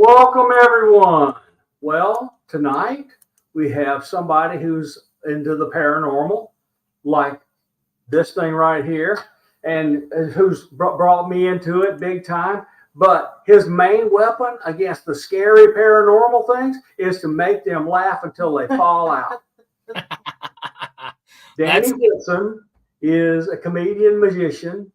Welcome, everyone. Well, tonight we have somebody who's into the paranormal, like this thing right here, and who's brought me into it big time. But his main weapon against the scary paranormal things is to make them laugh until they fall out. Danny Whitson is a comedian magician.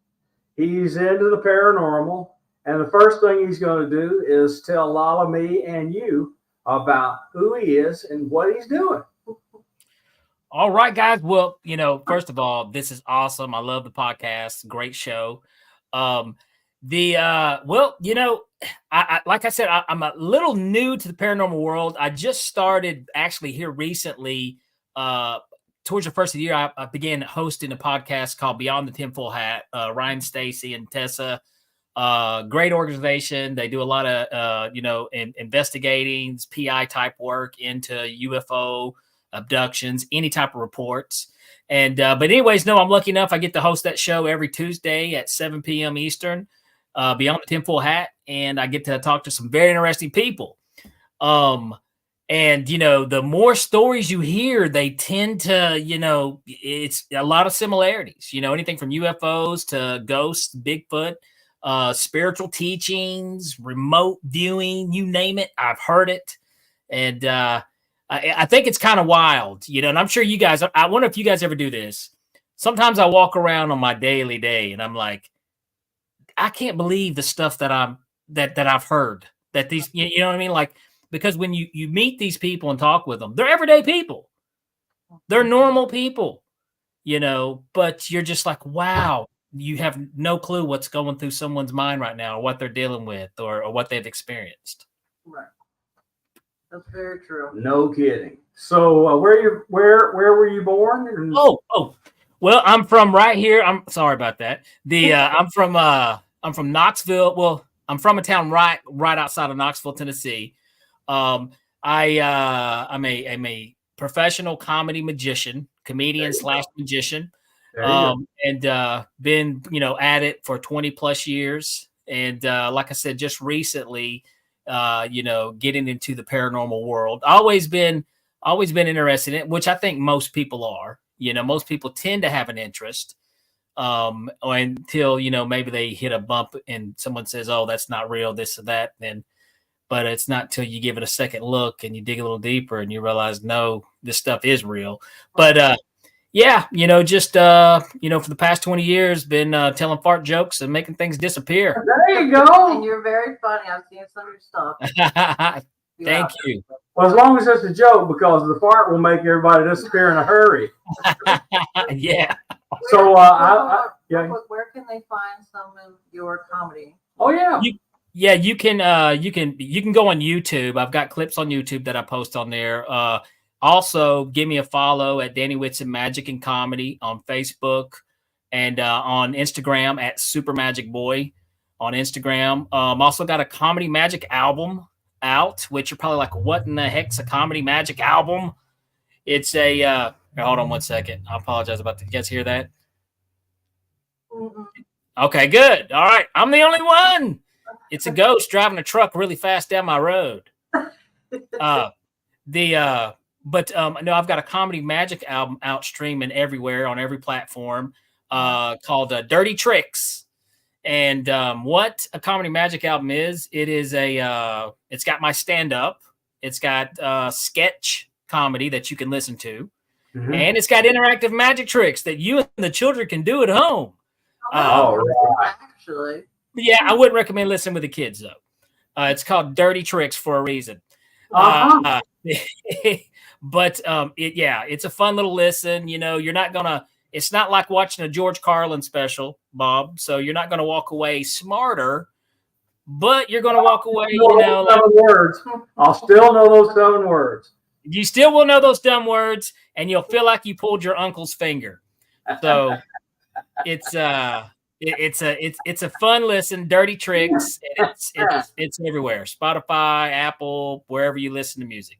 He's into the paranormal. And the first thing he's going to do is tell Lala, me, and you about who he is and what he's doing. All right, guys. Well, first of all, this is awesome. I love the podcast. Great show. I like I said, I'm a little new to the paranormal world. I just started actually here recently. Towards the first of the year, I began hosting a podcast called Beyond the Tinfoil Hat. Ryan, Stacy, and Tessa. Great organization. They do a lot of, investigating PI type work into UFO abductions, any type of reports. And, but anyways, no, I'm lucky enough. I get to host that show every Tuesday at 7 p.m. Eastern, Beyond the Tinfoil Hat. And I get to talk to some very interesting people. And, the more stories you hear, they tend to, it's a lot of similarities, anything from UFOs to ghosts, Bigfoot, spiritual teachings, remote viewing, you name it. I've heard it. And I think it's kind of wild, and I'm sure you guys, I wonder if you guys ever do this. Sometimes I walk around on my daily day and I'm like, I can't believe the stuff that I've heard, that these, you know what I mean? Like, because when you meet these people and talk with them, they're everyday people. They're normal people, but you're just like, wow, you have no clue what's going through someone's mind right now, or what they're dealing with, or what they've experienced. Right. That's very true. No kidding. So where were you born? Well, I'm from right here. I'm sorry about that. I'm from Knoxville. Well, I'm from a town right outside of Knoxville, Tennessee. I'm a professional comedy magician, comedian / magician. And been, at it for 20 plus years. And like I said, just recently, getting into the paranormal world. Always been interested in it, which I think most people are. Most people tend to have an interest until, maybe they hit a bump and someone says, oh, that's not real, this or that. But it's not till you give it a second look and you dig a little deeper and you realize, no, this stuff is real. But yeah, just for the past 20 years, been telling fart jokes and making things disappear. There you go. And you're very funny. I've seen some of your stuff. Thank you. Well, as long as it's a joke, because the fart will make everybody disappear in a hurry. Yeah. So, where can they find some of your comedy? Oh yeah. You can go on YouTube. I've got clips on YouTube that I post on there. Also, give me a follow at Danny Whitson Magic and Comedy on Facebook, and on Instagram at Super Magic Boy on Instagram. Also got a comedy magic album out, which you're probably like, what in the heck's a comedy magic album? It's a hold on one second. I apologize about that. You guys hear that? Mm-mm. Okay, good. All right. I'm the only one. It's a ghost driving a truck really fast down my road. No, I've got a comedy magic album out streaming everywhere on every platform, called Dirty Tricks. And what a comedy magic album is, it's got my stand-up, it's got sketch comedy that you can listen to, and it's got interactive magic tricks that you and the children can do at home. Actually. Yeah, I wouldn't recommend listening with the kids, though. It's called Dirty Tricks for a reason. But it's a fun little listen. You're not gonna. It's not like watching a George Carlin special, Bob. So you're not gonna walk away smarter, but you're gonna walk away. Words. I'll still know those 7 words. You still will know those dumb words, and you'll feel like you pulled your uncle's finger. So it's a fun listen. Dirty Tricks. It's everywhere. Spotify, Apple, wherever you listen to music.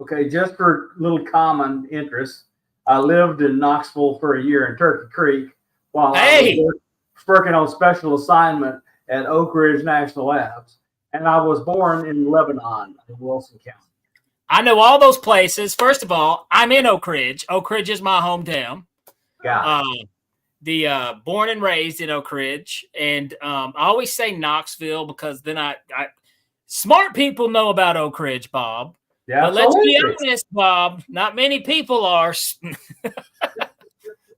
Okay, just for little common interest, I lived in Knoxville for a year in Turkey Creek while I was working on special assignment at Oak Ridge National Labs. and I was born in Lebanon, in Wilson County. I know all those places. First of all, I'm in Oak Ridge. Oak Ridge is my hometown. Got it. Born and raised in Oak Ridge, and I always say Knoxville because then I smart people know about Oak Ridge, Bob. Yeah, but let's be honest, Bob. Not many people are.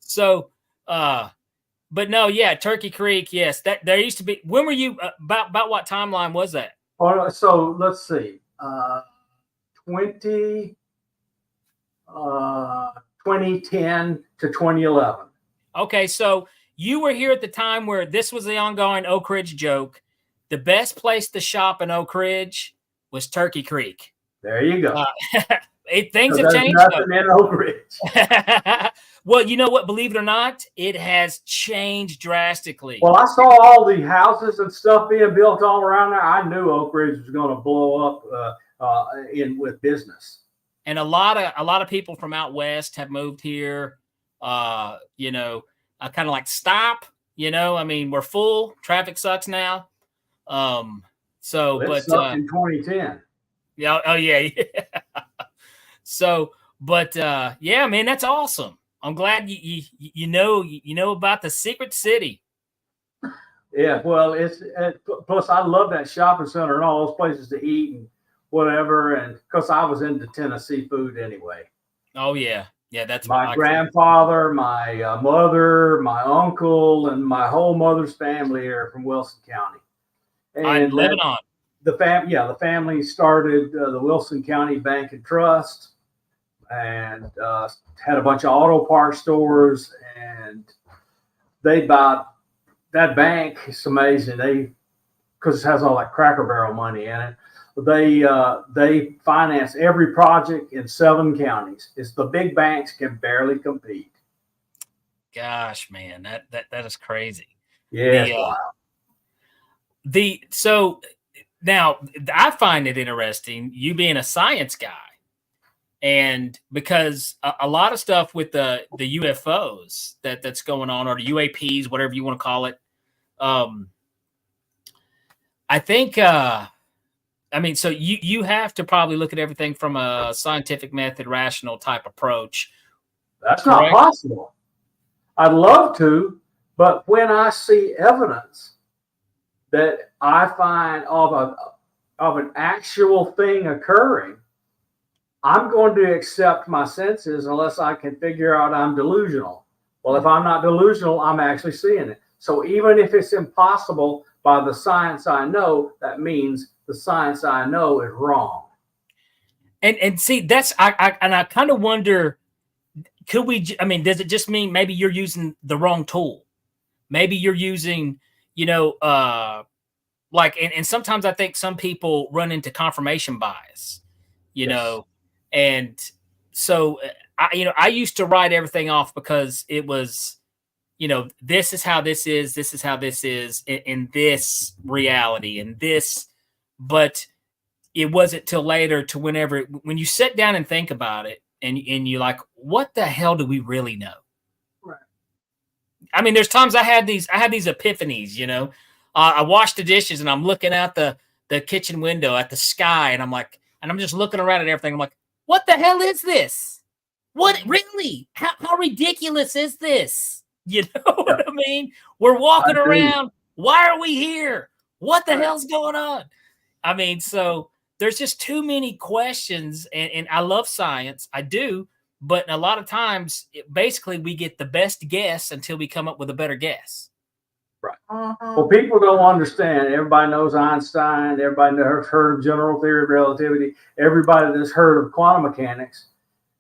So, but no, yeah, Turkey Creek. Yes, that there used to be. When were you about what timeline was that? Oh, so let's see. 2010 to 2011. Okay, so you were here at the time where this was the ongoing Oak Ridge joke. The best place to shop in Oak Ridge was Turkey Creek. There you go. Things have changed. Nothing in Oak Ridge. Well, you know what? Believe it or not, it has changed drastically. Well, I saw all the houses and stuff being built all around there. I knew Oak Ridge was going to blow up with business. And a lot of people from out west have moved here. Kind of like stop. I mean, we're full. Traffic sucks now. It sucked in 2010. Yeah. Oh yeah. So, but yeah, man, that's awesome. I'm glad you know about the secret city. Yeah, well, plus I love that shopping center and all those places to eat and whatever, and because I was into Tennessee food anyway. Oh yeah, that's my grandfather, my mother, my uncle, and my whole mother's family are from Wilson County. And Lebanon. The family started the Wilson County Bank and Trust, and had a bunch of auto parts stores, and they bought that bank. It's amazing. Because it has all that Cracker Barrel money in it. They finance every project in 7 counties. It's the big banks can barely compete. Gosh, man, that is crazy. Yeah. So now I find it interesting, you being a science guy, and because a lot of stuff with the UFOs that's going on, or the UAPs, whatever you want to call it. I think. So you have to probably look at everything from a scientific method, rational type approach. That's correct? Not possible. I'd love to, but when I see evidence that I find of an actual thing occurring, I'm going to accept my senses unless I can figure out I'm delusional. Well, if I'm not delusional, I'm actually seeing it. So even if it's impossible by the science I know, that means the science I know is wrong. And see, that's I kind of wonder, does it just mean maybe you're using the wrong tool? Maybe you're using, and sometimes I think some people run into confirmation bias, know, and so I used to write everything off because it was, this is how this is how this is in this reality and this, but it wasn't till later to when you sit down and think about it and you're like, what the hell do we really know? Right. I mean, there's times I had these epiphanies, I washed the dishes and I'm looking out the kitchen window at the sky and I'm just looking around at everything. I'm like, what the hell is this? What really? How ridiculous is this? You know what I mean? We're walking around. Why are we here? What the hell's going on? I mean, so there's just too many questions, and I love science. I do, but a lot of times, basically, we get the best guess until we come up with a better guess. Right. Well, people don't understand. Everybody knows Einstein. Everybody has heard of general theory of relativity. Everybody that's heard of quantum mechanics,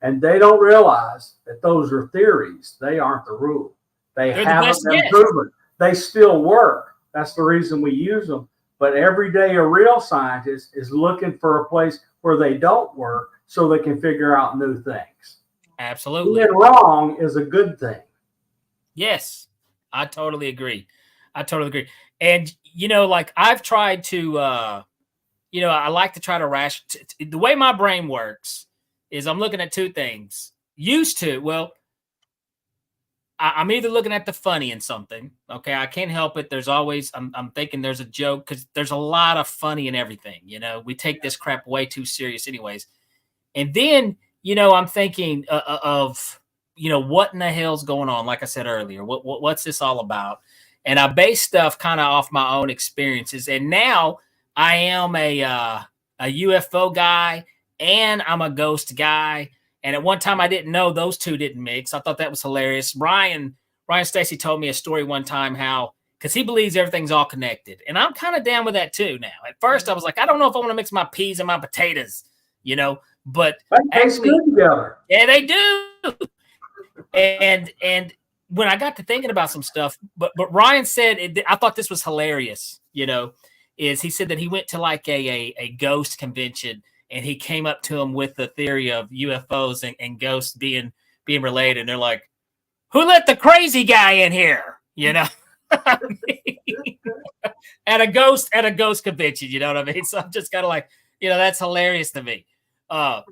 and they don't realize that those are theories. They aren't the rule. They haven't been proven. They still work. That's the reason we use them. But every day, a real scientist is looking for a place where they don't work so they can figure out new things. Absolutely. Being wrong is a good thing. Yes, I totally agree. And, I've tried to, I like to try to the way my brain works is I'm looking at two things. I'm either looking at the funny in something. Okay, I can't help it. There's always I'm thinking there's a joke because there's a lot of funny in everything. You know, we take this crap way too serious, anyways. And then I'm thinking of what in the hell's going on. Like I said earlier, what's this all about? And I base stuff kind of off my own experiences. And now I am a UFO guy and I'm a ghost guy. And at one time, I didn't know those two didn't mix. I thought that was hilarious. Ryan Stacy told me a story one time how, because he believes everything's all connected. And I'm kind of down with that too now. At first, I was like, I don't know if I want to mix my peas and my potatoes, but actually, good together. Yeah, they do. And when I got to thinking about some stuff, but Ryan said, I thought this was hilarious, is he said that he went to like a ghost convention. And he came up to him with the theory of UFOs and ghosts being related. And they're like, who let the crazy guy in here? At a ghost convention, you know what I mean? So I'm just kind of like, that's hilarious to me. But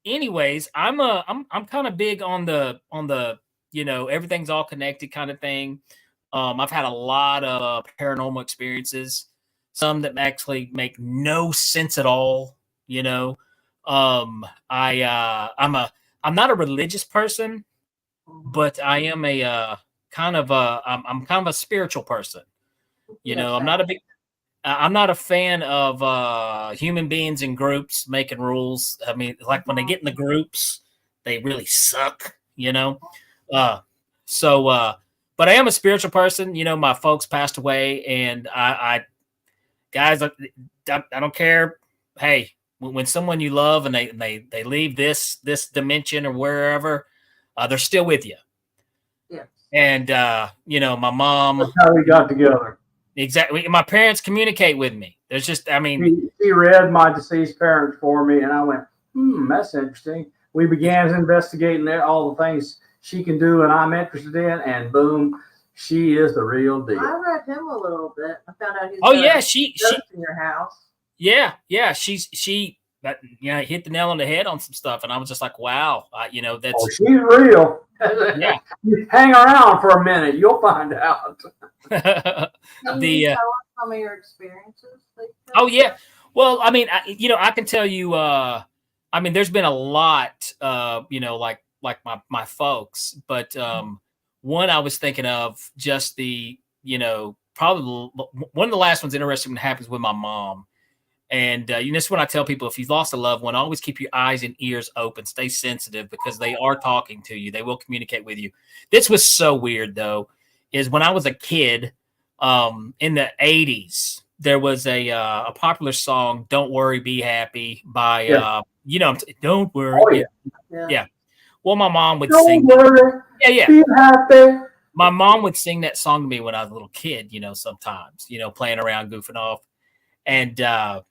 anyways, I'm kind of big on the everything's all connected kind of thing. I've had a lot of paranormal experiences. Some that actually make no sense at all. I'm not a religious person, but I am I'm kind of a spiritual person. I'm not a fan of human beings in groups making rules. I mean, like when they get in the groups, they really suck. But I am a spiritual person. My folks passed away, and guys, I don't care. Hey, when someone you love and they leave this dimension or wherever, they're still with you. Yes. And my mom. That's how we got together. Exactly. My parents communicate with me. There's just, she read my deceased parents for me, and I went, that's interesting. We began investigating all the things she can do and I'm interested in, and boom. She is the real deal. I read him a little bit. I found out he's she in your house. Yeah, she hit the nail on the head on some stuff, and I was just like, wow, that's she's real. Yeah, you hang around for a minute, you'll find out. Can you tell us some of your experiences? Oh yeah, well, I can tell you. There's been a lot. Like my folks, but one I was thinking of just the, probably one of the last ones interesting that happens with my mom. And, this is when I tell people, if you've lost a loved one, always keep your eyes and ears open, stay sensitive because they are talking to you. They will communicate with you. This was so weird though, is when I was a kid, in the 80s, there was a popular song, Don't Worry, Be Happy by, Don't Worry. Oh, yeah. Well, my mom would Don't sing. Worry, Yeah. Be happy. My mom would sing that song to me when I was a little kid, sometimes, playing around, goofing off. And there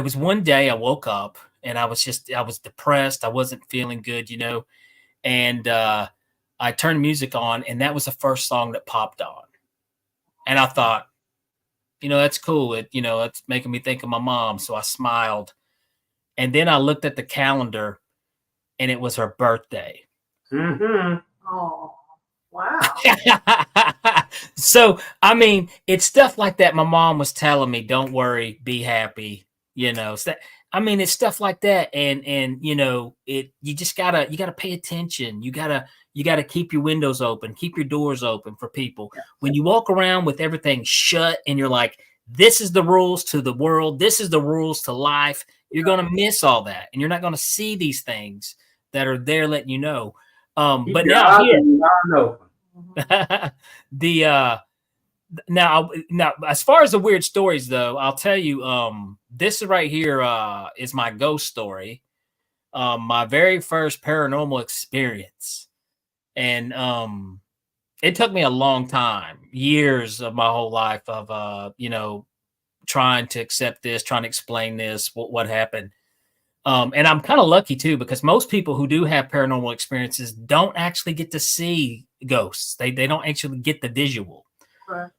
was one day I woke up and I was depressed. I wasn't feeling good, and I turned music on, and that was the first song that popped on. And I thought, that's cool. It's making me think of my mom. So I smiled. And then I looked at the calendar, and it was her birthday. Mm-hmm. Oh, wow. So, it's stuff like that. My mom was telling me, don't worry, be happy, So it's stuff like that. And you just gotta pay attention. You gotta keep your windows open, keep your doors open for people. When you walk around with everything shut and you're like, this is the rules to the world, this is the rules to life, you're going to miss all that. And you're not going to see these things that are there letting you know. But now here, now as far as the weird stories though, I'll tell you, this right here is my ghost story. My very first paranormal experience. And it took me a long time, years of my whole life of trying to accept this, trying to explain this, what happened. And I'm kind of lucky too, because most people who do have paranormal experiences don't actually get to see ghosts. They don't actually get the visual. Right.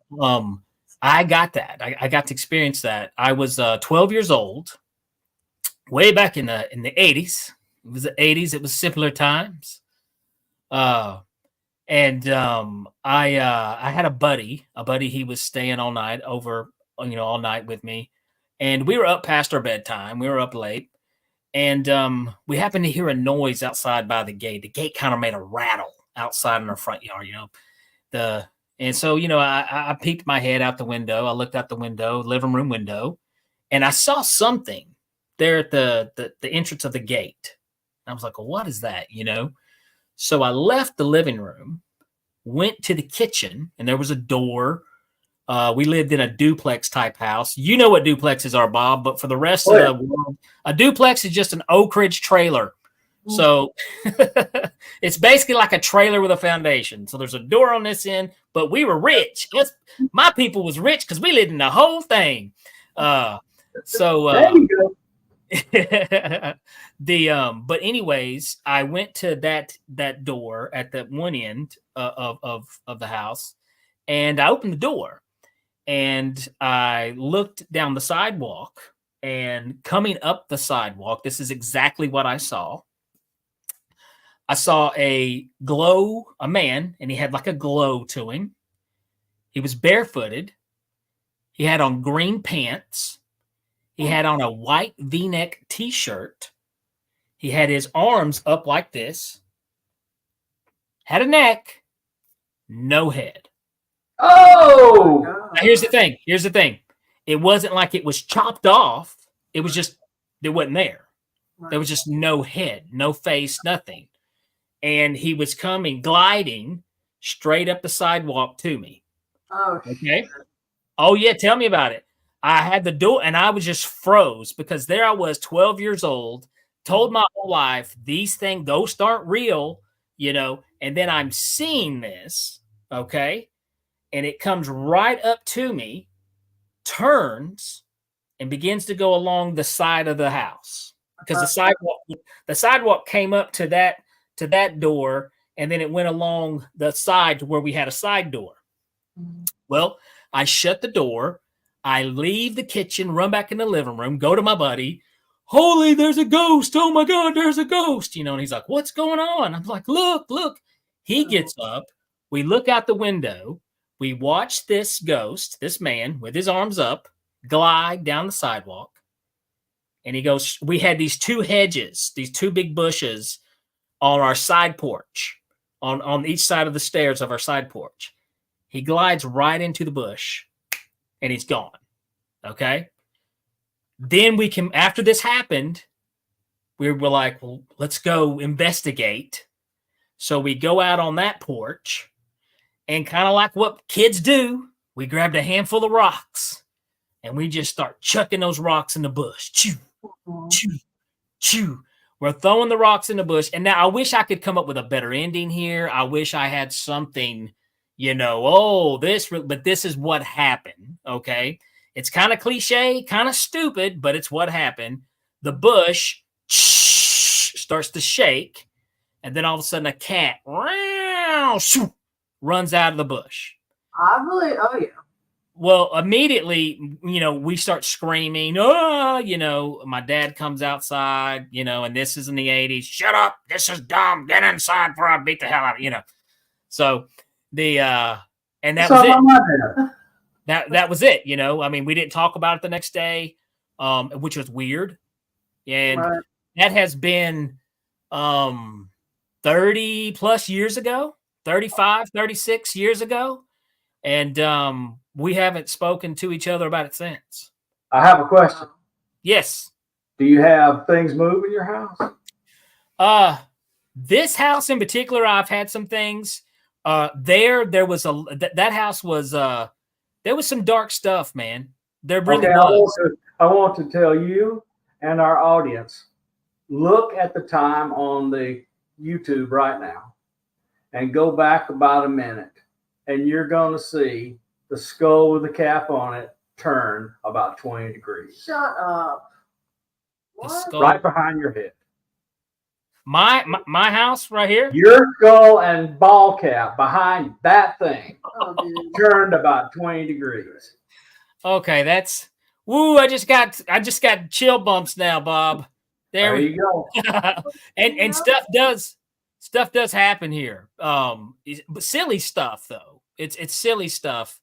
I got that. I got to experience that. I was 12 years old, way back in the 80s. It was the 80s. It was simpler times. I had a buddy. He was staying all night over, all night with me, and we were up past our bedtime. We were up late, and we happened to hear a noise outside by the gate. The gate kind of made a rattle outside in our front yard. And so I peeked my head out the window. I looked out the window, living room window, and I saw something there at the entrance of the gate. I was like, well, what is that? So I left the living room, went to the kitchen, and there was a door. We lived in a duplex type house. You know what duplexes are, Bob, but for the rest of the world, a duplex is just an Oak Ridge trailer. So it's basically like a trailer with a foundation. So there's a door on this end, but we were rich. My people was rich because we lived in the whole thing. There you go. But anyways, I went to that door at the one end of the house, and I opened the door, and I looked down the sidewalk, and coming up the sidewalk, this is exactly what I saw. I saw a man, and he had like a glow to him. He was barefooted. He had on green pants. He had on a white V-neck t-shirt. He had his arms up like this. Had a neck, no head. Oh! Now here's the thing. It wasn't like it was chopped off. It was just, it wasn't there. There was just no head, no face, nothing. And he was gliding straight up the sidewalk to me. Oh, okay. Oh, yeah. Tell me about it. I had the door, and I was just froze because there I was, 12 years old, told my whole life, these ghosts aren't real, and then I'm seeing this, okay, and it comes right up to me, turns, and begins to go along the side of the house because the sidewalk came up to that door, and then it went along the side to where we had a side door. Well, I shut the door. I leave the kitchen, run back in the living room, go to my buddy. Holy, there's a ghost. Oh my God, there's a ghost. And he's like, what's going on? I'm like, look. He gets up. We look out the window. We watch this ghost, this man with his arms up, glide down the sidewalk. And he goes, we had these two hedges, these two big bushes on our side porch, on each side of the stairs of our side porch. He glides right into the bush. And he's gone. Okay. Then after this happened, we were like, well, let's go investigate. So we go out on that porch, and kind of like what kids do, we grabbed a handful of rocks, and we just start chucking those rocks in the bush. Chew, chew, chew. We're throwing the rocks in the bush. And now I wish I could come up with a better ending here. I wish I had something, but this is what happened. Okay. It's kind of cliche, kind of stupid, but it's what happened. The bush starts to shake, and then all of a sudden a cat runs out of the bush. Oh yeah. Well, immediately, we start screaming. Oh, my dad comes outside, and this is in the 80s. Shut up. This is dumb. Get inside before I beat the hell out of you. So and that was it. That was it. We didn't talk about it the next day, which was weird. And that has been 30 plus years ago, 35, 36 years ago. And we haven't spoken to each other about it since. I have a question. Yes. Do you have things move in your house? This house in particular, I've had some things. There was that house was there was some dark stuff, man. There really was. I want to tell you and our audience, look at the time on the YouTube right now and go back about a minute, and you're going to see the skull with the cap on it turn about 20 degrees. Shut up. What? Right behind your head. My house right here? Your skull and ball cap behind that thing turned about 20 degrees. Okay, that's I just got chill bumps now, Bob. There you go. and stuff does stuff does happen here. But silly stuff though. It's silly stuff.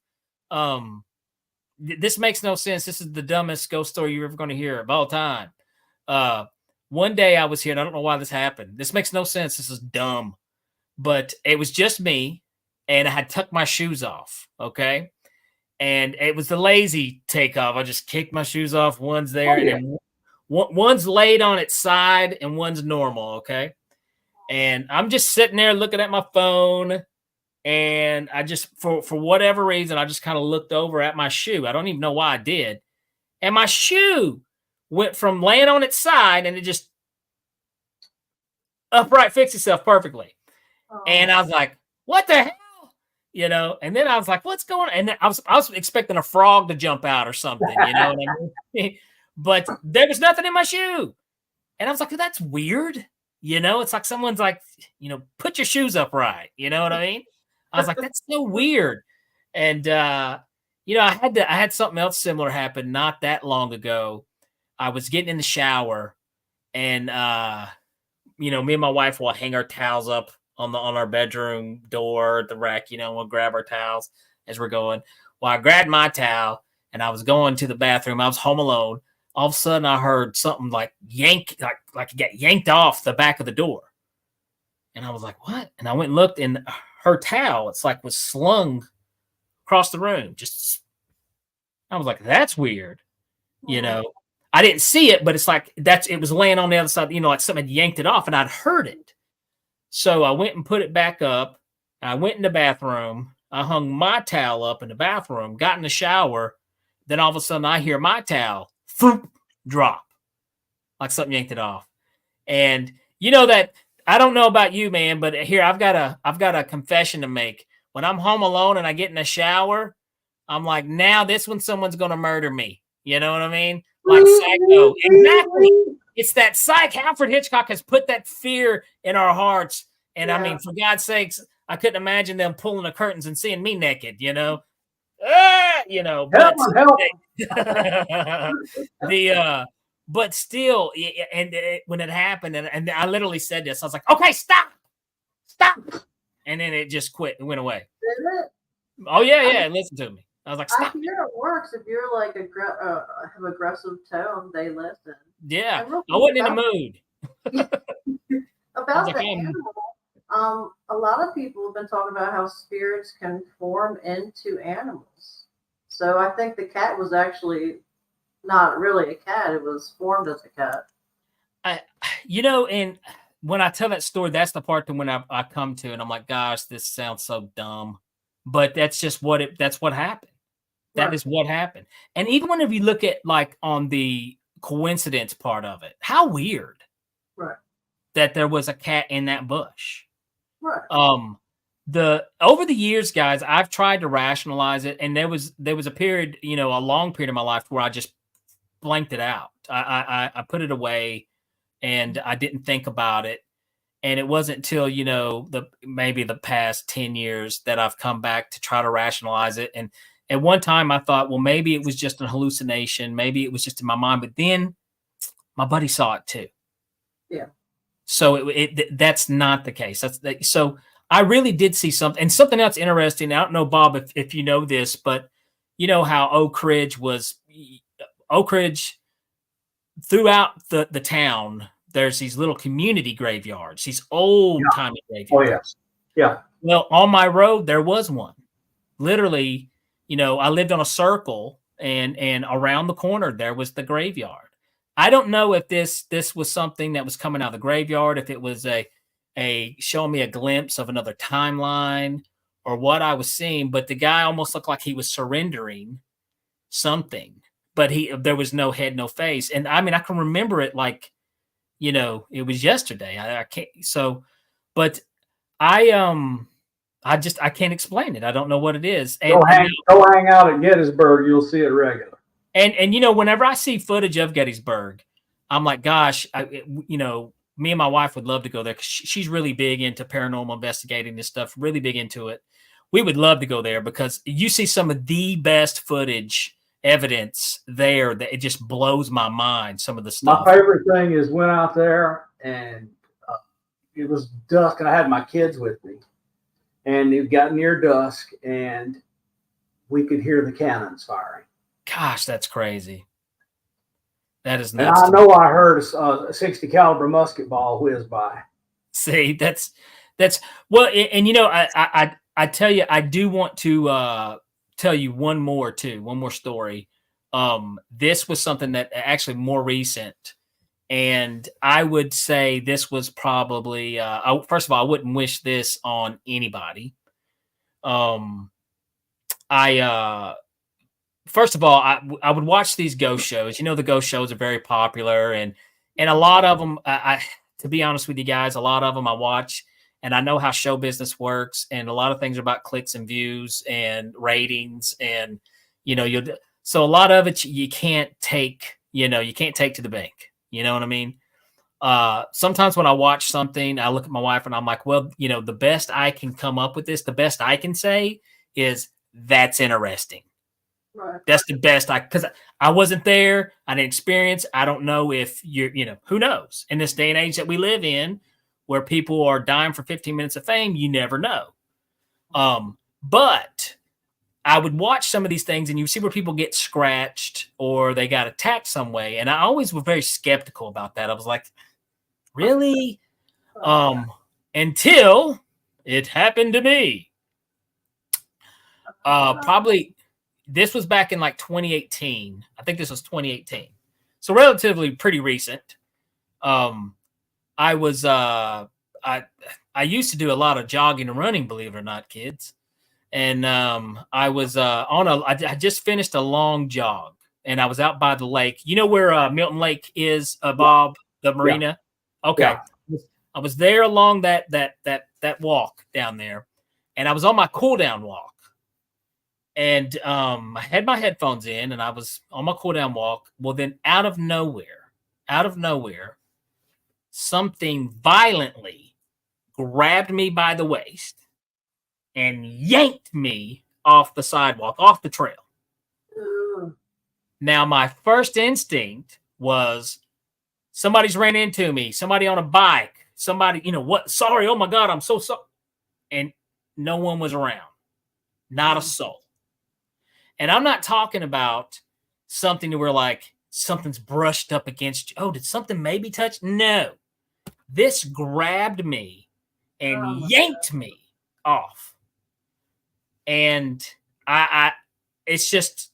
This makes no sense. This is the dumbest ghost story you're ever going to hear of all time. One day I was here, and I don't know why this happened. This makes no sense. This is dumb, but it was just me, and I had tucked my shoes off. Okay. And it was the lazy takeoff. I just kicked my shoes off. One's there, and then one's laid on its side, and one's normal. Okay. And I'm just sitting there looking at my phone, and I just, for whatever reason, I just kind of looked over at my shoe. I don't even know why I did. And my shoe went from laying on its side, and it just upright fixed itself perfectly. And I was like, what the hell? You know, and then I was like, what's going on? And then I was expecting a frog to jump out or something, you know what I mean? But there was nothing in my shoe. And I was like, oh, that's weird. You know, it's like someone's like, you know, put your shoes upright. You know what I mean? I was like, that's so weird. And you know, I had something else similar happen not that long ago. I was getting in the shower, and you know, me and my wife will hang our towels up on our bedroom door at the rack, you know, we'll grab our towels as we're going. Well, I grabbed my towel and I was going to the bathroom. I was home alone. All of a sudden I heard something like yank, like it got yanked off the back of the door. And I was like, what? And I went and looked, and her towel, it's like was slung across the room. I was like, that's weird. You know, I didn't see it, but it's like it was laying on the other side, you know, like something had yanked it off, and I'd heard it. So I went and put it back up. I went in the bathroom. I hung my towel up in the bathroom, got in the shower. Then all of a sudden I hear my towel drop, like something yanked it off. And you know that, I don't know about you, man, but here I've got a confession to make. When I'm home alone and I get in the shower, I'm like, now this one, someone's going to murder me. You know what I mean? Like Psycho. Exactly. It's that psych. Alfred Hitchcock has put that fear in our hearts. And I mean, for God's sakes, I couldn't imagine them pulling the curtains and seeing me naked, you know? You know, but but still, and when it happened, and I literally said this, I was like, okay, stop. And then it just quit. It went away. Did it? Oh, yeah. Listen to me. I was like, stop. I hear it works. If you're like have aggressive tone, they listen. Yeah, I wasn't in the mood. About the animal, a lot of people have been talking about how spirits can form into animals. So I think the cat was actually not really a cat. It was formed as a cat. You know, and when I tell that story, that's the part that when I come to, and I'm like, gosh, this sounds so dumb. But that's just that's what happened. That is what happened. And even whenever you look at like on the coincidence part of it, how weird that there was a cat in that bush. Over the years, guys, I've tried to rationalize it, and there was a period, you know, a long period of my life where I just blanked it out. I put it away, and I didn't think about it. And it wasn't until, you know, maybe the past 10 years that I've come back to try to rationalize it. And at one time I thought, well, maybe it was just an hallucination. Maybe it was just in my mind. But then my buddy saw it too. Yeah. So that's not the case. So I really did see something. And something else interesting. I don't know, Bob, if you know this, but you know how Oak Ridge throughout the town, there's these little community graveyards, these old-timey graveyards. Yeah. Well, on my road, there was one. Literally, you know, I lived on a circle, and around the corner, there was the graveyard. I don't know if this was something that was coming out of the graveyard, if it was a showing me a glimpse of another timeline or what I was seeing, but the guy almost looked like he was surrendering something, but there was no head, no face. And I mean, I can remember it like, you know, it was yesterday. I can't. So, but I can't explain it. I don't know what it is. And, go hang out at Gettysburg. You'll see it regular. And you know, whenever I see footage of Gettysburg, I'm like, gosh, you know, me and my wife would love to go there because she's really big into paranormal investigating this stuff. Really big into it. We would love to go there because you see some of the best footage evidence there that it just blows my mind. Some of the stuff. My favorite thing is went out there and it was dusk, and I had my kids with me, and it got near dusk, and we could hear the cannons firing. Gosh, that's crazy. That is And nuts. I know I heard a 60 caliber musket ball whiz by. See, that's well, and you know, I tell you, I do want to tell you one more story. This was something that actually more recent, and I would say this was probably first of all, I wouldn't wish this on anybody. First of all, I would watch these ghost shows. You know, the ghost shows are very popular, and a lot of them, to be honest with you guys, a lot of them I watch, and I know how show business works, and a lot of things are about clicks and views and ratings, and you know, so a lot of it you can't take, you can't take to the bank. You know what I mean? Sometimes when I watch something, I look at my wife and I'm like, well, the best I can come up with the best I can say is that's interesting. Right. That's the best because I wasn't there. I didn't experience. I don't know if who knows in this day and age that we live in where people are dying for 15 minutes of fame, you never know. But I would watch some of these things and you see where people get scratched or they got attacked some way. And I always was very skeptical about that. I was like, really? Until it happened to me. Probably this was back in like 2018. I think this was 2018. So relatively pretty recent. I was I used to do a lot of jogging and running, believe it or not, kids. And I was I just finished a long jog and I was out by the lake. You know where Milton Lake is, Bob, the marina? Yeah. Okay. Yeah. I was there along that walk down there, and I was on my cool down walk. And I had my headphones in and I was on my cool down walk. Well, then out of nowhere, something violently grabbed me by the waist and yanked me off the sidewalk, off the trail. Now, my first instinct was somebody's ran into me, somebody on a bike, somebody, what? Sorry. Oh my God, I'm so sorry. And no one was around, not a soul. And I'm not talking about something where like something's brushed up against you. Oh, did something maybe touch? No. This grabbed me and yanked me off. And it's just,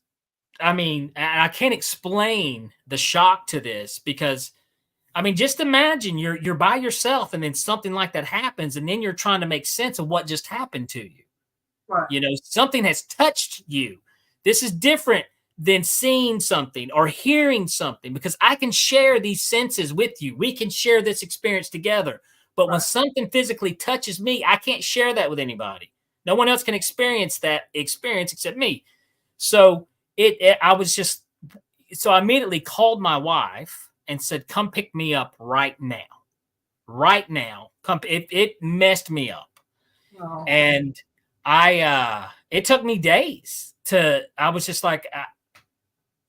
I can't explain the shock to this because, just imagine you're by yourself and then something like that happens and then you're trying to make sense of what just happened to you. Right. Something has touched you. This is different than seeing something or hearing something because I can share these senses with you. We can share this experience together. But when something physically touches me, I can't share that with anybody. No one else can experience that experience except me. So I immediately called my wife and said, come pick me up right now. Right now. It messed me up. Oh. And it took me days. I was just like,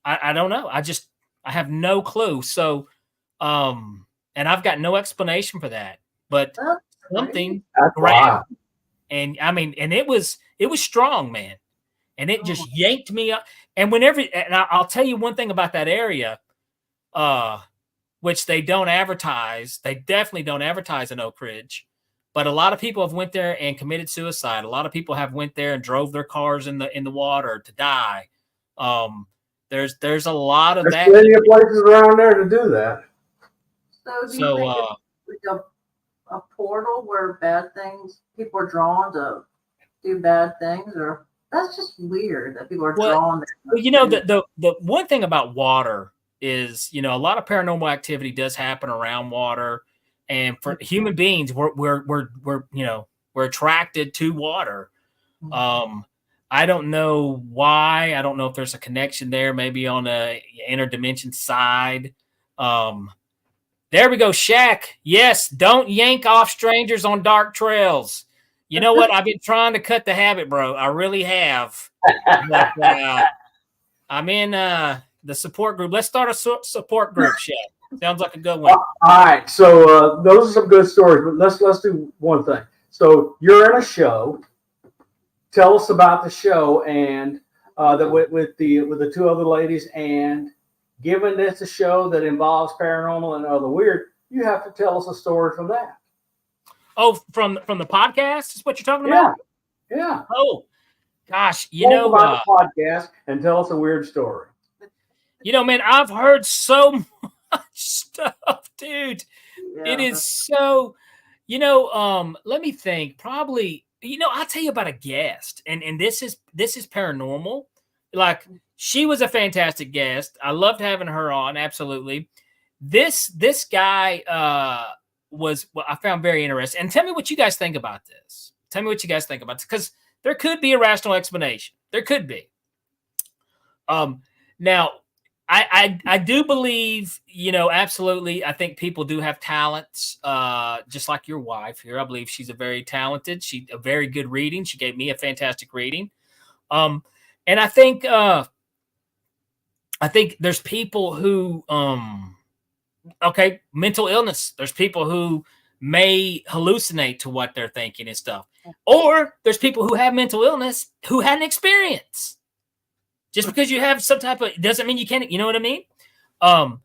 I don't know. I have no clue. So, and I've got no explanation for that, but something grabbed, and and it was strong, man. And it just yanked me up. And and I'll tell you one thing about that area, which they don't advertise. They definitely don't advertise in Oak Ridge. But a lot of people have went there and committed suicide. A lot of people have went there and drove their cars in the water to die. There's a lot of that. There's plenty of places around there to do that. So do you think it's like a portal where people are drawn to do bad things, or that's just weird that people are drawn to? Well, the one thing about water is, a lot of paranormal activity does happen around water. And for human beings, we're attracted to water. I don't know why. I don't know if there's a connection there, maybe on a interdimension side. There we go, Shaq. Yes, don't yank off strangers on dark trails. You know what? I've been trying to cut the habit, bro. I really have. But, I'm in the support group. Let's start a support group, Shaq. Sounds like a good one. All right, so those are some good stories, but let's do one thing. So you're in a show. Tell us about the show and with the two other ladies. And given it's a show that involves paranormal and other weird, you have to tell us a story from that. Oh, from the podcast is what you're talking about? Yeah. Oh, gosh, about the podcast and tell us a weird story. Man, I've heard so much stuff, dude. Yeah. It is so, let me think. Probably, I'll tell you about a guest, and this is paranormal. Like, she was a fantastic guest. I loved having her on. Absolutely. This guy was what I found very interesting. And tell me what you guys think about this. Tell me what you guys think about this, because there could be a rational explanation. There could be. Now, I do believe, absolutely. I think people do have talents, just like your wife here. I believe she's a very talented. A very good reading. She gave me a fantastic reading. And I think there's people who, mental illness. There's people who may hallucinate to what they're thinking and stuff. Or there's people who have mental illness who had an experience. Just because you have some type of, doesn't mean you can't, you know what I mean? And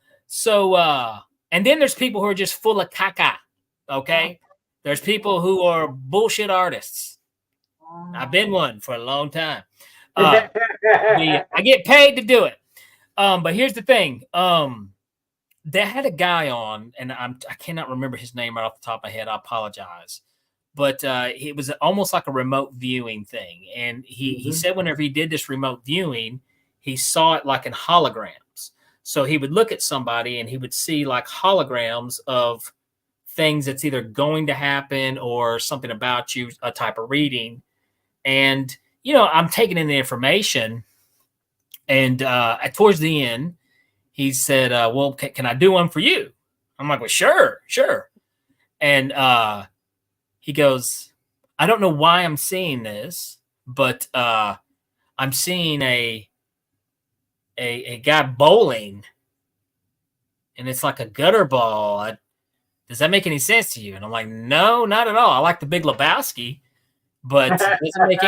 then there's people who are just full of caca. Okay. There's people who are bullshit artists. I've been one for a long time. I get paid to do it. But here's the thing. They had a guy on, and I cannot remember his name right off the top of my head. I apologize. But it was almost like a remote viewing thing. And he said whenever he did this remote viewing, he saw it like in holograms. So he would look at somebody and he would see like holograms of things that's either going to happen or something about you, a type of reading. And, I'm taking in the information. And towards the end, he said, well, can I do one for you? I'm like, well, sure. And he goes, I don't know why I'm seeing this, but I'm seeing a guy bowling, and it's like a gutter ball. Does that make any sense to you? And I'm like, no, not at all. I like the Big Lebowski, but it doesn't make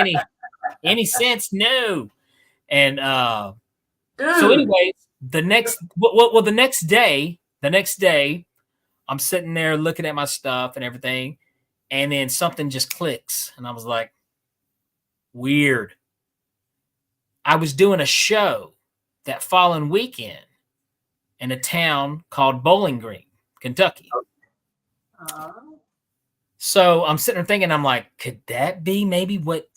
any sense. No. And so anyways, the next day, I'm sitting there looking at my stuff and everything. And then something just clicks. And I was like, weird. I was doing a show that following weekend in a town called Bowling Green, Kentucky. So I'm sitting there thinking, I'm like, could that be maybe what?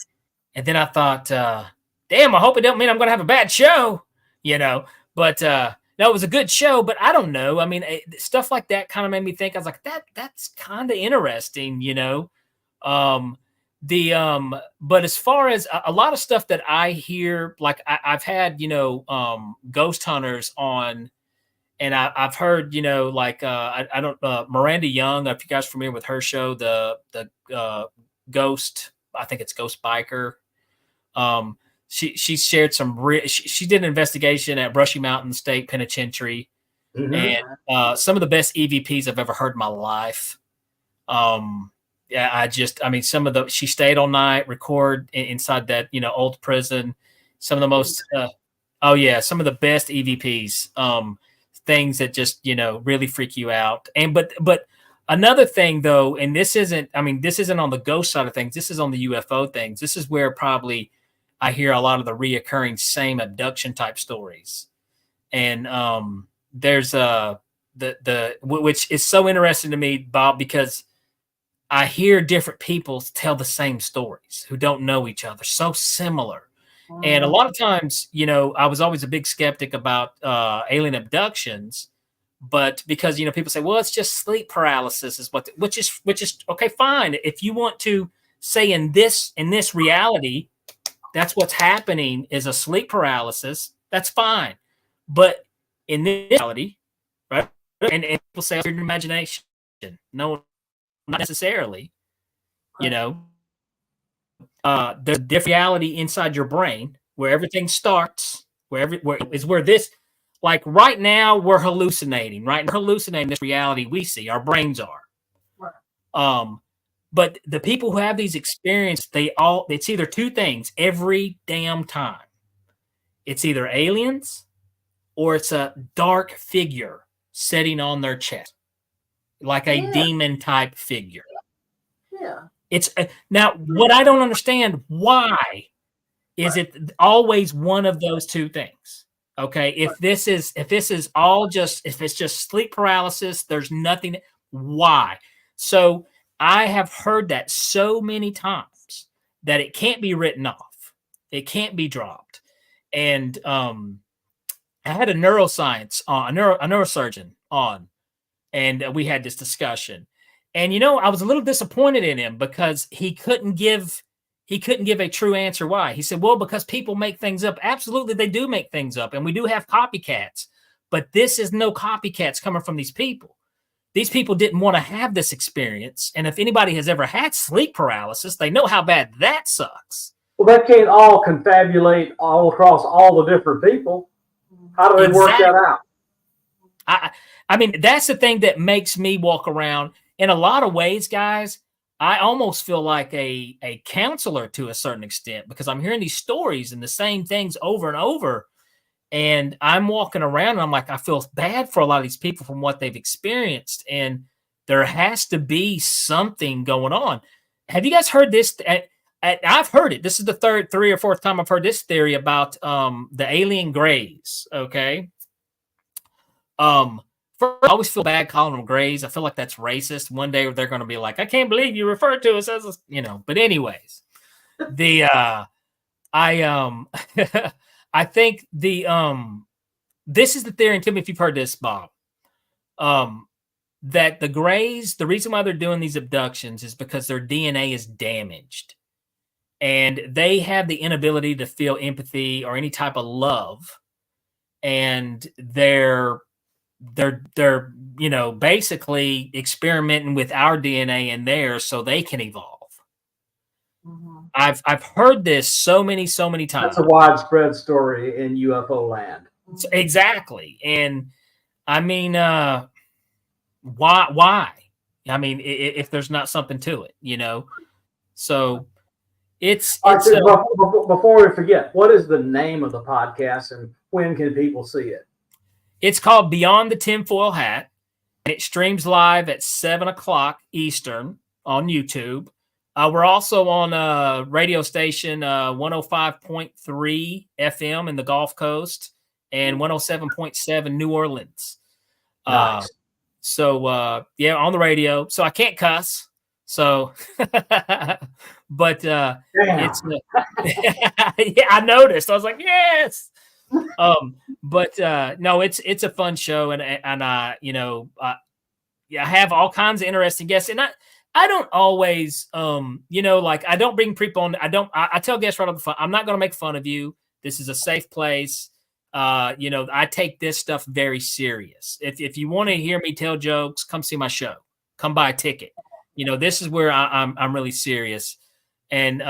And then I thought, damn, I hope it don't mean I'm going to have a bad show, But no, it was a good show, but I don't know. I mean, stuff like that kind of made me think. I was like, that's kind of interesting, But as far as a lot of stuff that I hear, like I've had, ghost hunters on, and I've heard, I don't Miranda Young. If you guys are familiar with her show, the Ghost, I think it's Ghost Biker. She shared she did an investigation at Brushy Mountain State Penitentiary, and some of the best EVPs I've ever heard in my life. She stayed all night, record inside that, old prison. Some of the most, some of the best EVPs, things that just, really freak you out. And, but another thing though, and this isn't on the ghost side of things. This is on the UFO things. This is where probably I hear a lot of the reoccurring same abduction type stories. And there's which is so interesting to me, Bob, because I hear different people tell the same stories who don't know each other, so similar. And a lot of times, I was always a big skeptic about alien abductions, but because, people say, well, it's just sleep paralysis which is okay, fine. If you want to say in this reality, that's what's happening is a sleep paralysis, that's fine. But in this reality, right? And people say, oh, your imagination. No, not necessarily. There's a different reality inside your brain where everything starts, where this, like right now we're hallucinating, right? We're hallucinating this reality we see. Our brains are. Right. But the people who have these experiences, it's either two things every damn time. It's either aliens or it's a dark figure sitting on their chest, like a demon type figure. Yeah. It's now what I don't understand, why is it always one of those two things? Okay, if this is all just, if it's just sleep paralysis, there's nothing. Why? So I have heard that so many times that it can't be written off. It can't be dropped. And I had a neuroscience on a neurosurgeon on, and we had this discussion. And I was a little disappointed in him because he couldn't give a true answer why. He said, well, because people make things up. Absolutely, they do make things up, and we do have copycats. But this is no copycats coming from these people. These people didn't want to have this experience. And if anybody has ever had sleep paralysis, they know how bad that sucks. Well, they can't all confabulate all across all the different people. How do they work that out? I mean, that's the thing that makes me walk around. In a lot of ways, guys, I almost feel like a counselor to a certain extent, because I'm hearing these stories and the same things over and over. And I'm walking around and I'm like, I feel bad for a lot of these people from what they've experienced. And there has to be something going on. Have you guys heard this? I've heard it. This is the third or fourth time I've heard this theory about the alien grays. Okay. I always feel bad calling them grays. I feel like that's racist. One day they're going to be like, I can't believe you referred to us as a, but anyways, I think this is the theory, and tell me if you've heard this, Bob, that the grays, the reason why they're doing these abductions is because their DNA is damaged and they have the inability to feel empathy or any type of love. And they're basically experimenting with our DNA and theirs so they can evolve. Mm-hmm. I've heard this so many times. That's a widespread story in UFO land. Exactly. And I mean, why? I mean, if there's not something to it, so it's before we forget, what is the name of the podcast and when can people see it? It's called Beyond the Tinfoil Hat, and it streams live at 7:00 Eastern on YouTube. We're also on a radio station, 105.3 FM in the Gulf Coast and 107.7 New Orleans. Nice. Yeah, on the radio. So I can't cuss. So, but it's yeah, I noticed. I was like, yes. But no, it's a fun show, and I have all kinds of interesting guests, and I don't always like, I don't bring people on. I tell guests right off the phone, I'm not going to make fun of you. This is a safe place. I take this stuff very serious. If you want to hear me tell jokes, come see my show. Come buy a ticket. This is where I'm really serious, and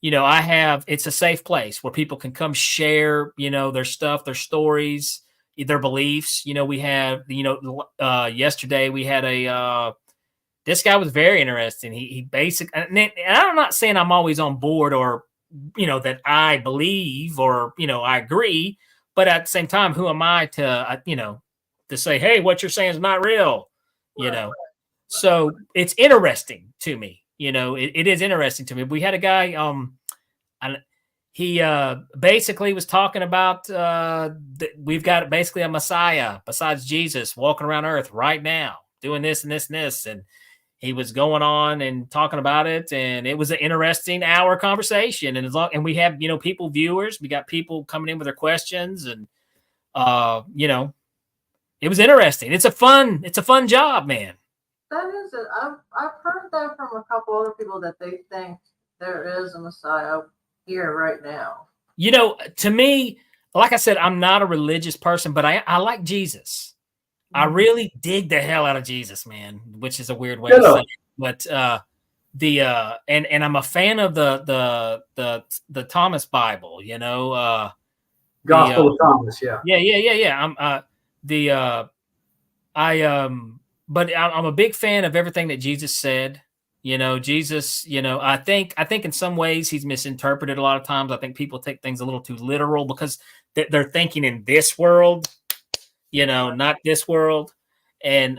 it's a safe place where people can come share, their stuff, their stories, their beliefs. We have, yesterday we had this guy was very interesting. He basically, and I'm not saying I'm always on board or, that I believe or, I agree, but at the same time, who am I to, to say, hey, what you're saying is not real, So it's interesting to me. It is interesting to me. We had a guy, he basically was talking about we've got basically a Messiah besides Jesus walking around Earth right now doing this and this and this. And he was going on and talking about it. And it was an interesting hour conversation. And and we have, people, viewers, we got people coming in with their questions, and it was interesting. It's a fun job, man. That is it. I've heard that from a couple other people that they think there is a Messiah here right now. To me, like I said, I'm not a religious person, but I like Jesus. I really dig the hell out of Jesus, man, which is a weird way to say it. But and I'm a fan of the Thomas Bible, Gospel of Thomas, yeah. But I'm a big fan of everything that Jesus said. Jesus, I think in some ways he's misinterpreted a lot of times. I think people take things a little too literal because they're thinking in this world, not this world. And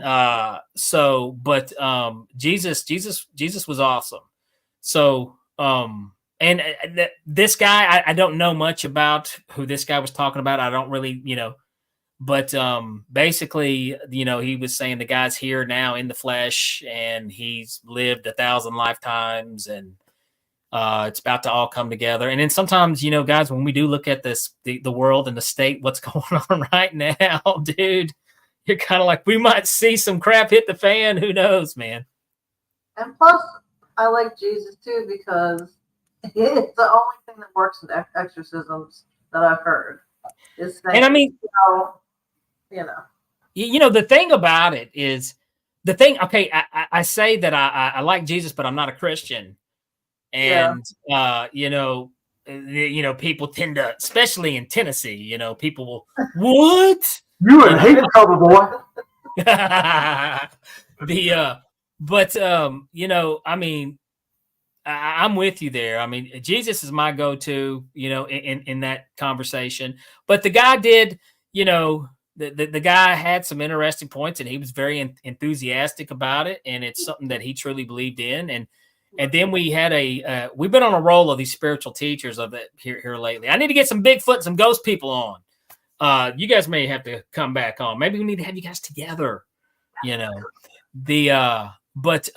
Jesus was awesome. So, this guy, I don't know much about who this guy was talking about. I don't really, but basically, he was saying the guy's here now in the flesh and he's lived 1,000 lifetimes and it's about to all come together. And then sometimes, guys, when we do look at the world and the state, what's going on right now, dude, you're kind of like, we might see some crap hit the fan. Who knows, man? And plus, I like Jesus too because it's the only thing that works in exorcisms that I've heard. And I mean, the thing about it is okay, I say that I like Jesus, but I'm not a Christian. And, people tend to, especially in Tennessee, people will, what? You in hate trouble, boy. I mean, I'm with you there. I mean, Jesus is my go-to, in that conversation. But the guy did, the guy had some interesting points, and he was very enthusiastic about it, and it's something that he truly believed in. And then we had we've been on a roll of these spiritual teachers of it here lately. I need to get some Bigfoot, some ghost people on. You guys may have to come back on. Maybe we need to have you guys together. But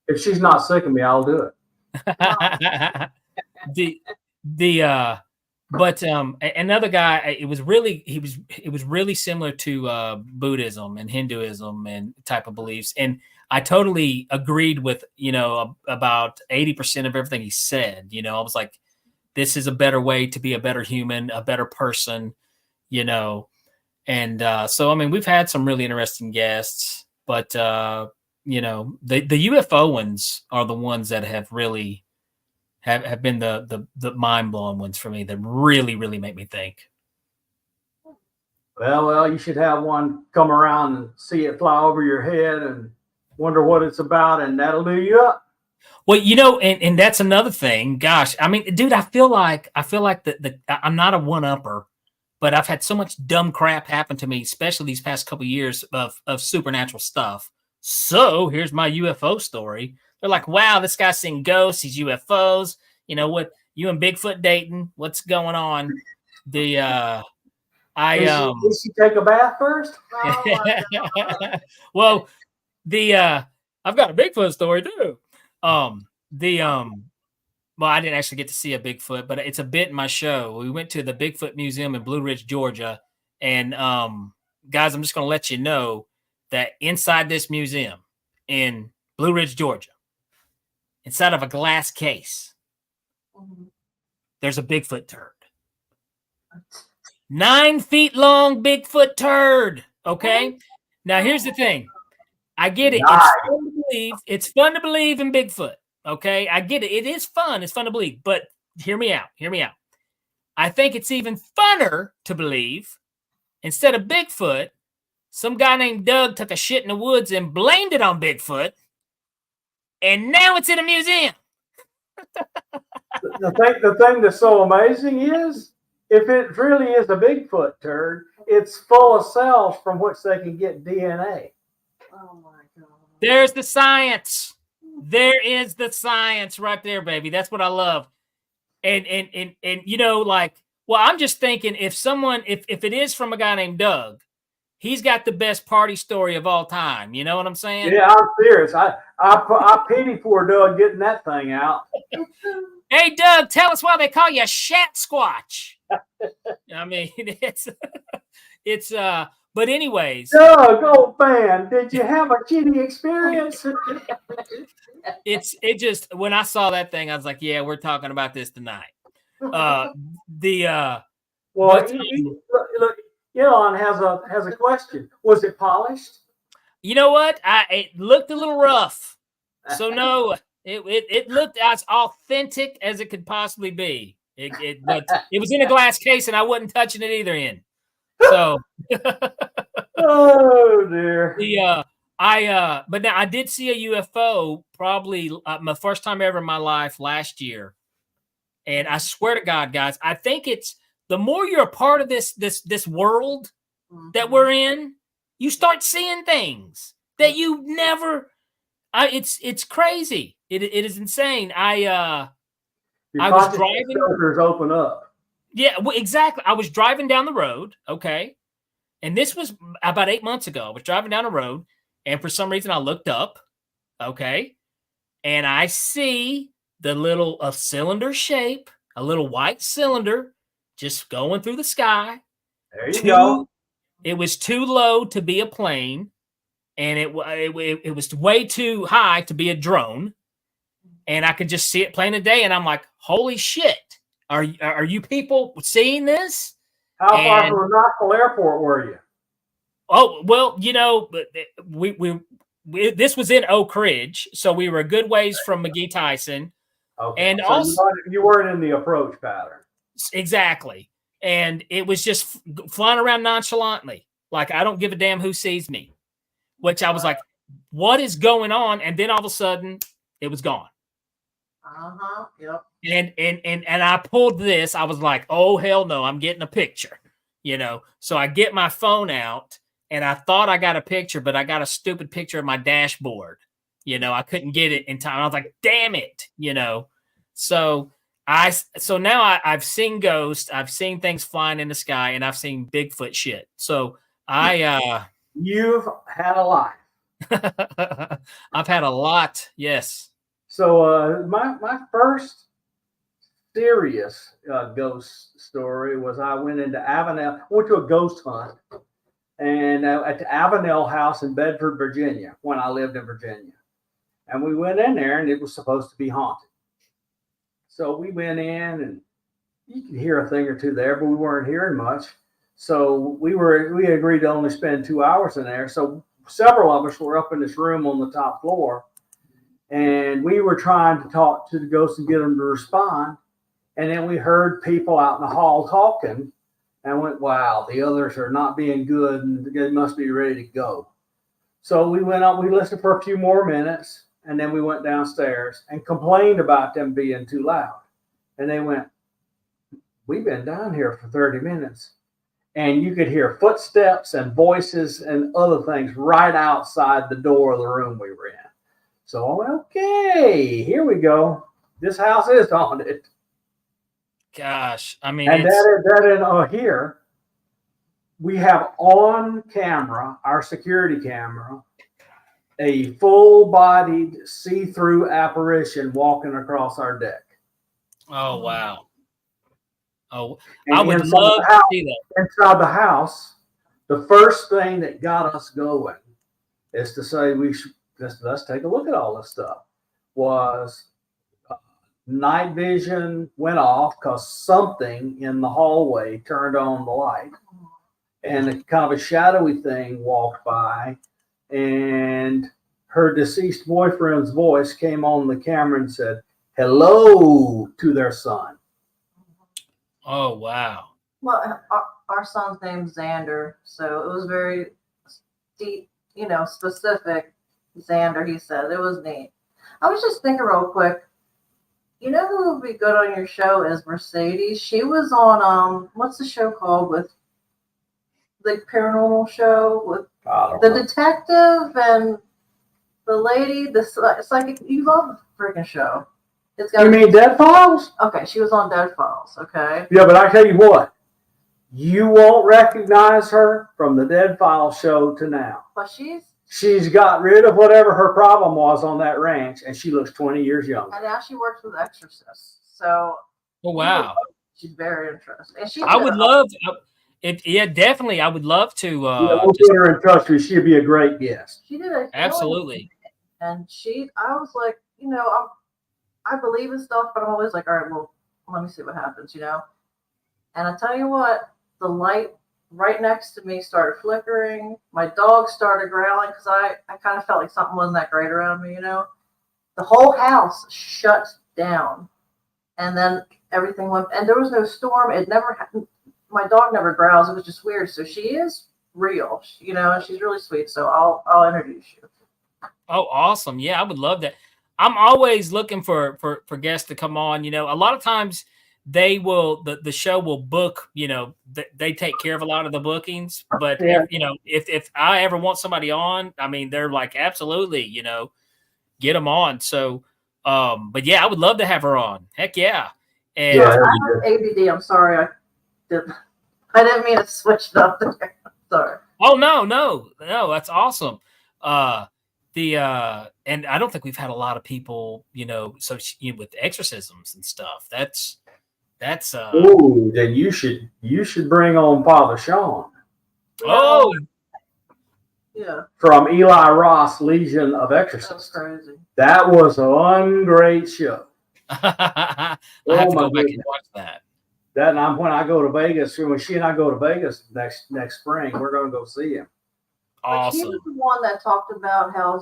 if she's not sick of me, I'll do it. Another guy, it was really similar to Buddhism and Hinduism and type of beliefs, and I totally agreed with about 80% of everything he said. I was like, this is a better way to be a better human, a better person, and so I mean, we've had some really interesting guests, but the UFO ones are the ones that have really have been the mind-blowing ones for me that really, really make me think. Well, you should have one come around and see it fly over your head and wonder what it's about, and that'll do you up. Well, and that's another thing. Gosh, I mean, dude, I feel like I'm not a one-upper, but I've had so much dumb crap happen to me, especially these past couple of years of supernatural stuff. So here's my UFO story. They're like, wow, this guy's seeing ghosts, these UFOs. What, you and Bigfoot dating? What's going on? Did she take a bath first? Well, I've got a Bigfoot story too. Well, I didn't actually get to see a Bigfoot, but it's a bit in my show. We went to the Bigfoot Museum in Blue Ridge, Georgia. And guys, I'm just going to let you know that inside this museum in Blue Ridge, Georgia, inside of a glass case, there's a Bigfoot turd. 9 feet long Bigfoot turd. Okay. Now here's the thing. I get it. It's fun to believe in Bigfoot. Okay. I get it. It is fun. It's fun to believe, but hear me out. I think it's even funner to believe instead of Bigfoot, some guy named Doug took a shit in the woods and blamed it on Bigfoot. And now it's in a museum. The thing that's so amazing is, if it really is a Bigfoot turd, it's full of cells from which they can get DNA. Oh my God. There's the science. There is the science right there, baby. That's what I love. And well, I'm just thinking if it is from a guy named Doug, he's got the best party story of all time. You know what I'm saying? Yeah, I'm serious. I pity poor Doug getting that thing out. Hey, Doug, tell us why they call you Shat Squatch. I mean, it's but anyways. Doug, old man, did you have a shitty experience? It just, when I saw that thing, I was like, yeah, we're talking about this tonight. Well, look, Elon has a question. Was it polished? You know what? It looked a little rough. So no, it looked as authentic as it could possibly be. But it was in a glass case, and I wasn't touching it either. So, oh dear. But now I did see a UFO probably my first time ever in my life last year, and I swear to God, guys, I think it's the more you're a part of this world that we're in, you start seeing things that you never. It's crazy. It is insane. I was driving. Filters open up. Yeah, well, exactly. I was driving down the road. Okay. And this was about 8 months ago. I was driving down the road, and for some reason I looked up. Okay. And I see the little cylinder shape, a little white cylinder just going through the sky. There you go. It was too low to be a plane, and it was way too high to be a drone. And I could just see it plain today, and I'm like, holy shit. Are you people seeing this? How far from Knoxville Airport were you? Oh, well, this was in Oak Ridge, so we were a good ways from McGee Tyson. Okay. And so also, you weren't in the approach pattern. Exactly. And it was just flying around nonchalantly. Like, I don't give a damn who sees me, which I was like, what is going on? And then all of a sudden it was gone. Yep. And I pulled this. I was like, oh, hell no, I'm getting a picture, So I get my phone out, and I thought I got a picture, but I got a stupid picture of my dashboard. I couldn't get it in time. I was like, damn it, So now I've seen ghosts, I've seen things flying in the sky, and I've seen Bigfoot shit. So you've had a life. I've had a lot, yes. So my first serious ghost story was I went into Avenel, went to a ghost hunt, and at the Avenel house in Bedford, Virginia, when I lived in Virginia. And we went in there, and it was supposed to be haunted. So we went in, and you could hear a thing or two there, but we weren't hearing much. So we agreed to only spend 2 hours in there. So several of us were up in this room on the top floor, and we were trying to talk to the ghosts and get them to respond. And then we heard people out in the hall talking, and went, wow, the others are not being good, and they must be ready to go. So we went up, we listened for a few more minutes, and then we went downstairs and complained about them being too loud. And they went, we've been down here for 30 minutes. And you could hear footsteps and voices and other things right outside the door of the room we were in. So, okay, here we go. This house is haunted. Gosh, I mean, and that in here, we have on camera, our security camera, a full-bodied, see-through apparition walking across our deck. Oh, wow. Oh, and I would love to see that. Inside the house, the first thing that got us going is to say let's take a look at all this stuff. Was night vision went off because something in the hallway turned on the light, and a kind of a shadowy thing walked by, and her deceased boyfriend's voice came on the camera and said hello to their son. Oh, wow. Well, our son's name's Xander, so it was very deep, specific. Xander, he said. It was neat. I was just thinking real quick, who would be good on your show is Mercedes. She was on, what's the show called with the paranormal show with the detective and the lady, the psychic. You love the freaking show. You mean Dead Files? Okay, she was on Dead Files, okay? Yeah, but I tell you what, you won't recognize her from the Dead Files show to now. But she's got rid of whatever her problem was on that ranch, and she looks 20 years younger. And now she works with exorcists. So, oh, wow. She's very interesting. And I would love definitely. I would love to. We'll get her in touch with you. She'd be a great guest. She did absolutely. And I was like, I believe in stuff, but I'm always like, all right, well, let me see what happens, And I tell you what, the light right next to me started flickering. My dog started growling because I kind of felt like something wasn't that great around me, The whole house shut down. And then everything went, and there was no storm. It never happened. My dog never growls. It was just weird. So she is real, and she's really sweet. So I'll introduce you. Oh, awesome. Yeah, I would love that. I'm always looking for guests to come on. A lot of times they will, the show will book, they take care of a lot of the bookings, but if I ever want somebody on, I mean, they're like, absolutely, get them on. So, but yeah, I would love to have her on. Heck yeah. And I have ABD. I'm sorry. I didn't mean to switch it up there. Sorry. Oh, no, that's awesome. And I don't think we've had a lot of people, with exorcisms and stuff. That's Ooh, then you should bring on Father Sean. Oh, yeah. From Eli Ross, Legion of Exorcists. That's crazy. That was one great show. I have to go back and watch that. When I go to Vegas, when she and I go to Vegas next spring, we're going to go see him. Awesome. He was the one that talked about how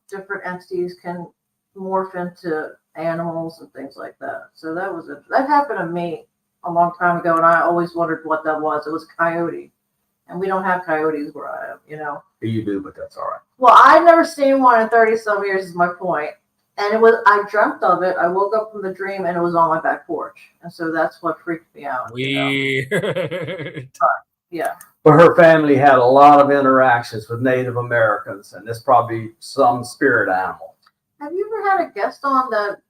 different entities can morph into animals and things like that. So that happened to me a long time ago, and I always wondered what that was. It was a coyote, and we don't have coyotes where I am. You do, but that's all right. Well, I've never seen one in 30-some years. Is my point. And I dreamt of it. I woke up from the dream, and it was on my back porch, and so that's what freaked me out. Weird. Yeah. But her family had a lot of interactions with Native Americans, and this probably some spirit animal. Have you ever had a guest on that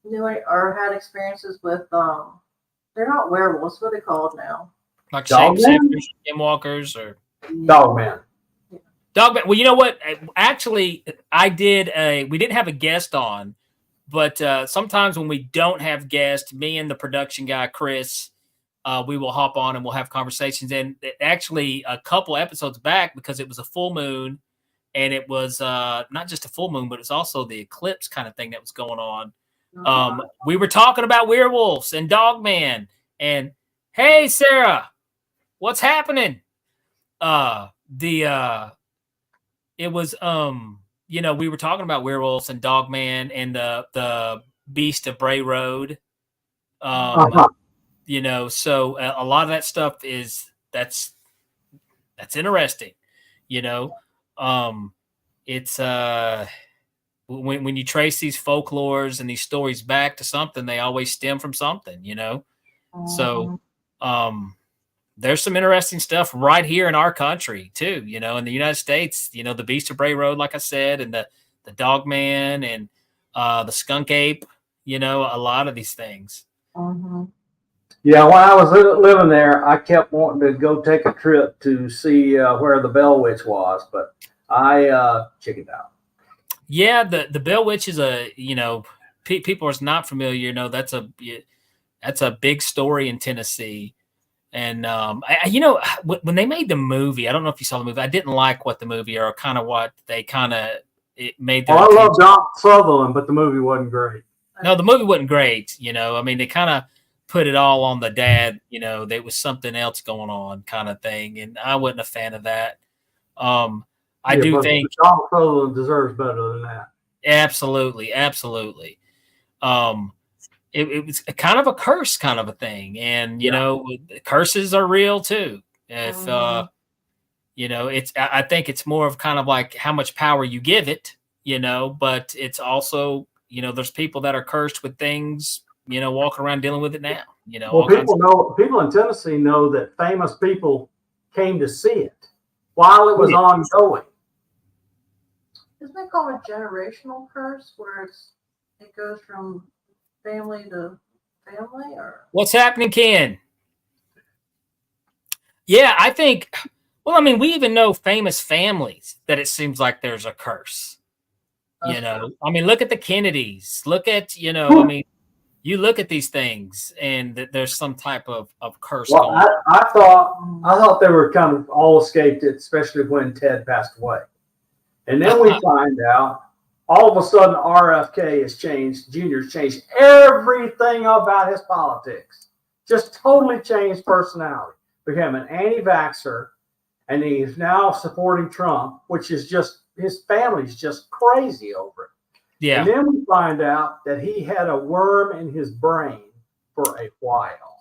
knew or had experiences with they're not werewolves, what are they called now? Like shapeshifters, skinwalkers, or Dogman. Dogman. Well, you know what? Actually, we didn't have a guest on, but sometimes when we don't have guests, me and the production guy, Chris, we will hop on and we'll have conversations. And actually a couple episodes back, because it was a full moon, and it was not just a full moon, but it's also the eclipse kind of thing that was going on. We were talking about werewolves and Dogman, and hey, Sarah, what's happening? It was, we were talking about werewolves and Dogman and the Beast of Bray Road. So a lot of that stuff that's interesting. It's when you trace these folklores and these stories back to something, they always stem from something, So there's some interesting stuff right here in our country too, in the United States, the Beast of Bray Road, like I said, and the Dogman and the skunk ape, a lot of these things. Mm-hmm. Yeah, when I was living there, I kept wanting to go take a trip to see where the Bell Witch was, but I chickened out. Yeah, the Bell Witch is people are not familiar. That's a big story in Tennessee. And when they made the movie, I don't know if you saw the movie. I didn't like what the movie or kind of what they it made. I love Don Sutherland, but the movie wasn't great. No, the movie wasn't great. I mean, they kind of put it all on the dad. There was something else going on, kind of thing, and I wasn't a fan of that. I do think Don Sutherland deserves better than that. Absolutely. It was a kind of a curse kind of a thing. And, curses are real too. If, I think it's more of kind of like how much power you give it, but it's also, there's people that are cursed with things, walking around dealing with it now, Well, people in Tennessee know that famous people came to see it while it was ongoing. Isn't that called a generational curse where it goes from family to family? Or what's happening, Ken? Yeah, I think, we even know famous families that it seems like there's a curse. Look at the Kennedys. Look at, you look at these things and there's some type of curse going on. I thought they were kind of all escaped it, especially when Ted passed away. And then we find out all of a sudden RFK has changed, Junior's changed everything about his politics. Just totally changed personality. Became an anti-vaxxer, and he's now supporting Trump, which is just, his family's just crazy over it. Yeah. And then we find out that he had a worm in his brain for a while.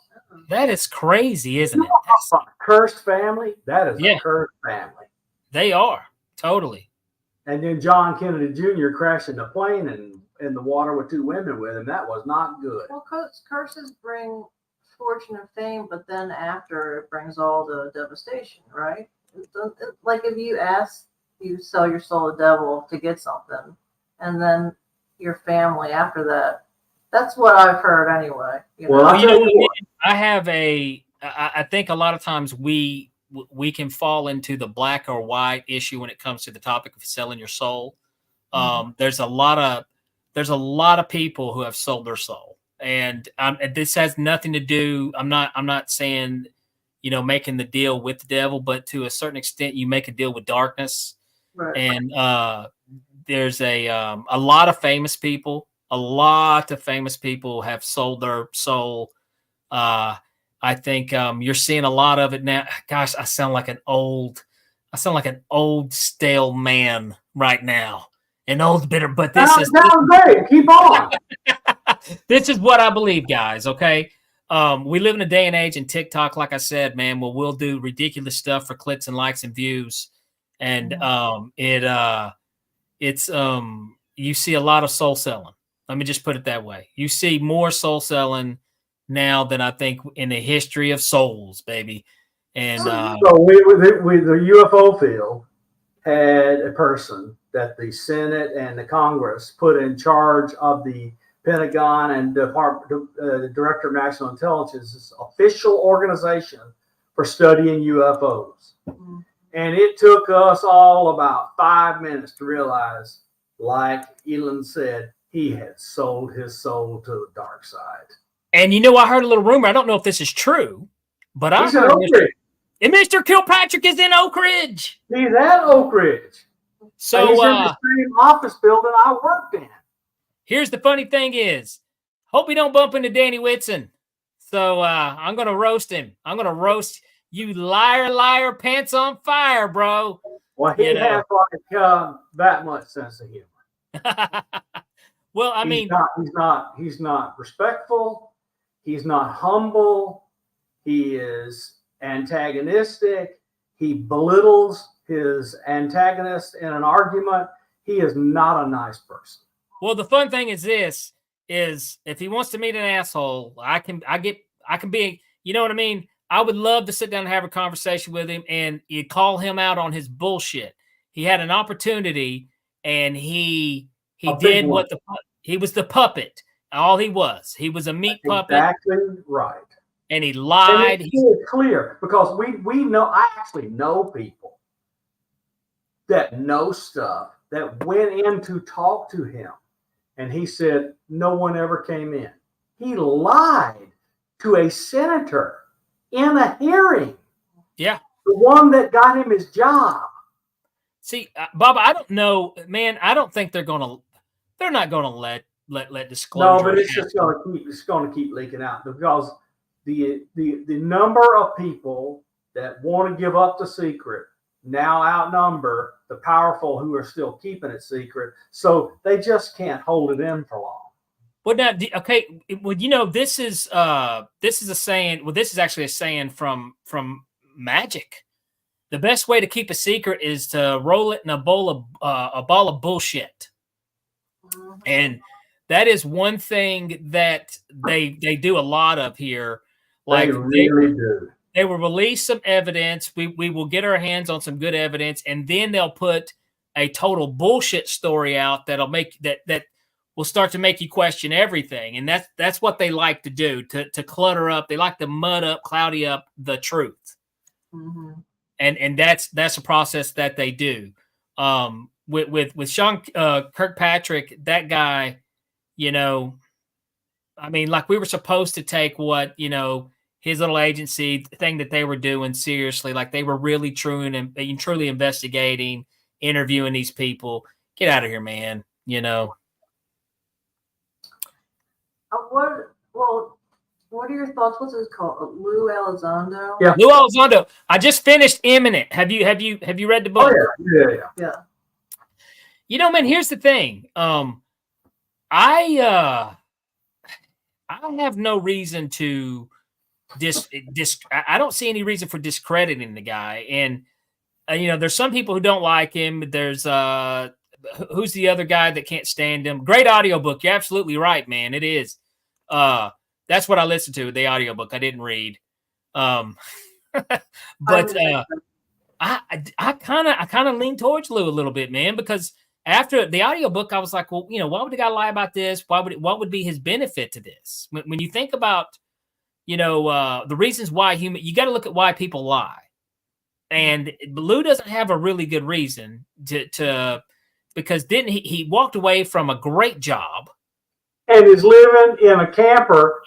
That is crazy, isn't it? A cursed family. That is Yeah. a cursed family. They are totally. And then John Kennedy Jr. crashing the plane and in the water with 2 women with him. That was not good. Well, curses bring fortune and fame, but then after it brings all the devastation, right? Like if you sell your soul to the devil to get something, and then your family after that. That's what I've heard anyway. Well, I have I think a lot of times we can fall into the black or white issue when it comes to the topic of selling your soul. There's a lot of people who have sold their soul, and this has nothing to do. I'm not saying, making the deal with the devil, but to a certain extent, you make a deal with darkness. Right. And there's a lot of famous people. A lot of famous people have sold their soul. I think you're seeing a lot of it now. Gosh, I sound like an old stale man right now. An old bitter, but this is great. Keep on. This is what I believe, guys. Okay. We live in a day and age, and TikTok, like I said, man, we'll do ridiculous stuff for clicks and likes and views. And you see a lot of soul selling. Let me just put it that way. You see more soul selling now than I think in the history of souls, baby. And so the UFO field had a person that the Senate and the Congress put in charge of the Pentagon and the Director of National Intelligence's official organization for studying UFOs. Mm-hmm. And it took us all about 5 minutes to realize, like Elon said, he had sold his soul to the dark side. And I heard a little rumor. I don't know if this is true, but I heard Mr. Kilpatrick is in Oak Ridge. He's at Oak Ridge. So he's in the same office building I worked in. Here's the funny thing is, hope he don't bump into Danny Whitson. So I'm going to roast him. I'm going to roast you, liar, pants on fire, bro. Well, he has like that much sense of humor. Well, I mean, he's not respectful. He's not humble. He is antagonistic. He belittles his antagonist in an argument. He is not a nice person. Well, the fun thing is if he wants to meet an asshole, I can be, you know what I mean? I would love to sit down and have a conversation with him and you call him out on his bullshit. He had an opportunity and he did what he was the puppet. All he was a meat puppet. Exactly right. And he lied. And it's clear because we know, I actually know people that know stuff that went in to talk to him. And he said, no one ever came in. He lied to a senator in a hearing. Yeah. The one that got him his job. See, Bob, I don't know, man. I don't think they're not going to let disclosure. No, but it's just going to keep leaking out because the number of people that want to give up the secret now outnumber the powerful who are still keeping it secret. So they just can't hold it in for long. Well, now, okay. Well, this is a saying. Well, this is actually a saying from magic. The best way to keep a secret is to roll it in a ball of bullshit. And that is one thing that they do a lot of here. Like they really do. They will release some evidence. We will get our hands on some good evidence, and then they'll put a total bullshit story out that'll make that will start to make you question everything. And that's what they like to do, to clutter up. They like to mud up, cloudy up the truth. Mm-hmm. And that's a process that they do. With Sean Kirkpatrick, that guy, I mean, like we were supposed to take what, his little agency thing that they were doing seriously. Like they were really truly investigating, interviewing these people. Get out of here, man. What are your thoughts? What's it called? Lou Elizondo? Yeah. Lou Elizondo. I just finished Imminent. Have you read the book? Oh, yeah. Man, here's the thing. I have no reason to I don't see any reason for discrediting the guy. And there's some people who don't like him. There's who's the other guy that can't stand him? Great audiobook. You're absolutely right, man. It is. That's what I listened to, the audiobook. I didn't read. But I kind of lean towards Lou a little bit, man, because after the audiobook, I was like, well, why would the guy lie about this? What would be his benefit to this? When you think about, the reasons why you got to look at why people lie. And Lou doesn't have a really good reason to because didn't he walked away from a great job and is living in a camper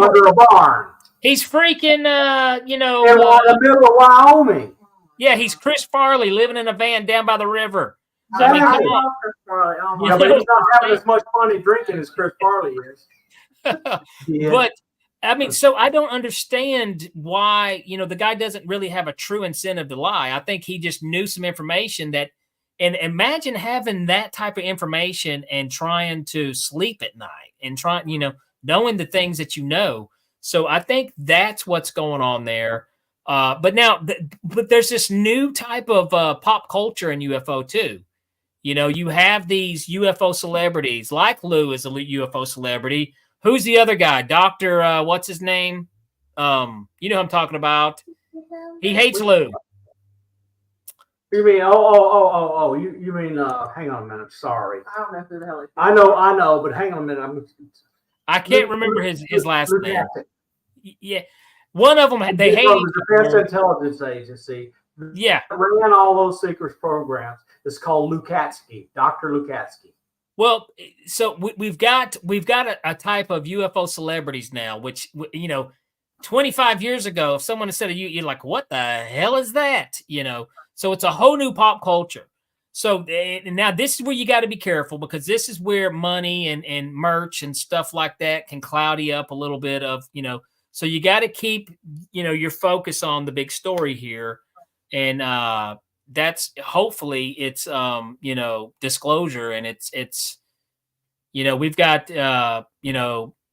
under a barn. He's freaking, in the middle of Wyoming. Yeah, he's Chris Farley living in a van down by the river. I love Chris Farley. Oh my but he's not having as much money drinking as Chris Farley is. Yeah. But I mean, so I don't understand why, the guy doesn't really have a true incentive to lie. I think he just knew some information and imagine having that type of information and trying to sleep at night and knowing the things that you know. So I think that's what's going on there. But there's this new type of pop culture in UFO too. You have these UFO celebrities, like Lou is a UFO celebrity. Who's the other guy? Dr. What's his name? You know who I'm talking about. He hates Lou. You mean, you mean, hang on a minute. Sorry. I don't know who the hell he is. I know, but hang on a minute. I can't remember his last name. Yeah. One of them, they hate the Defense Intelligence Agency. Yeah. Ran all those secret programs. It's called Lukatsky, Dr. Lukatsky. Well, so we've got a type of UFO celebrities now, which 25 years ago, if someone had said to you, you're like, what the hell is that? So it's a whole new pop culture. So now this is where you got to be careful, because this is where money and merch and stuff like that can cloudy up a little bit of, so you got to keep, your focus on the big story here. And that's hopefully it's, disclosure, and it's, we've got,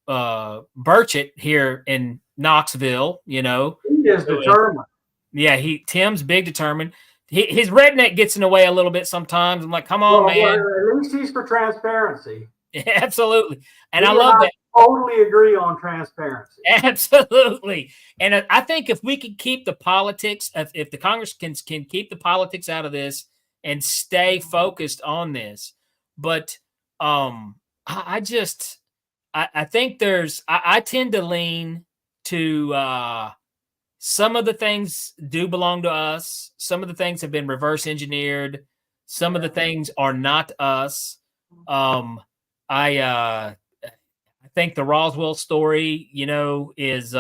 Burchett here in Knoxville, He is determined. Yeah. Tim's big determined. His redneck gets in the way a little bit sometimes. I'm like, come on, man. At least he's for transparency. Absolutely. And I love that. Totally agree on transparency. Absolutely. And I think if we can keep the politics, if the Congress can keep the politics out of this and stay focused on this. But I think I tend to lean to some of the things do belong to us. Some of the things have been reverse engineered. Some of the things are not us. I think the Roswell story, is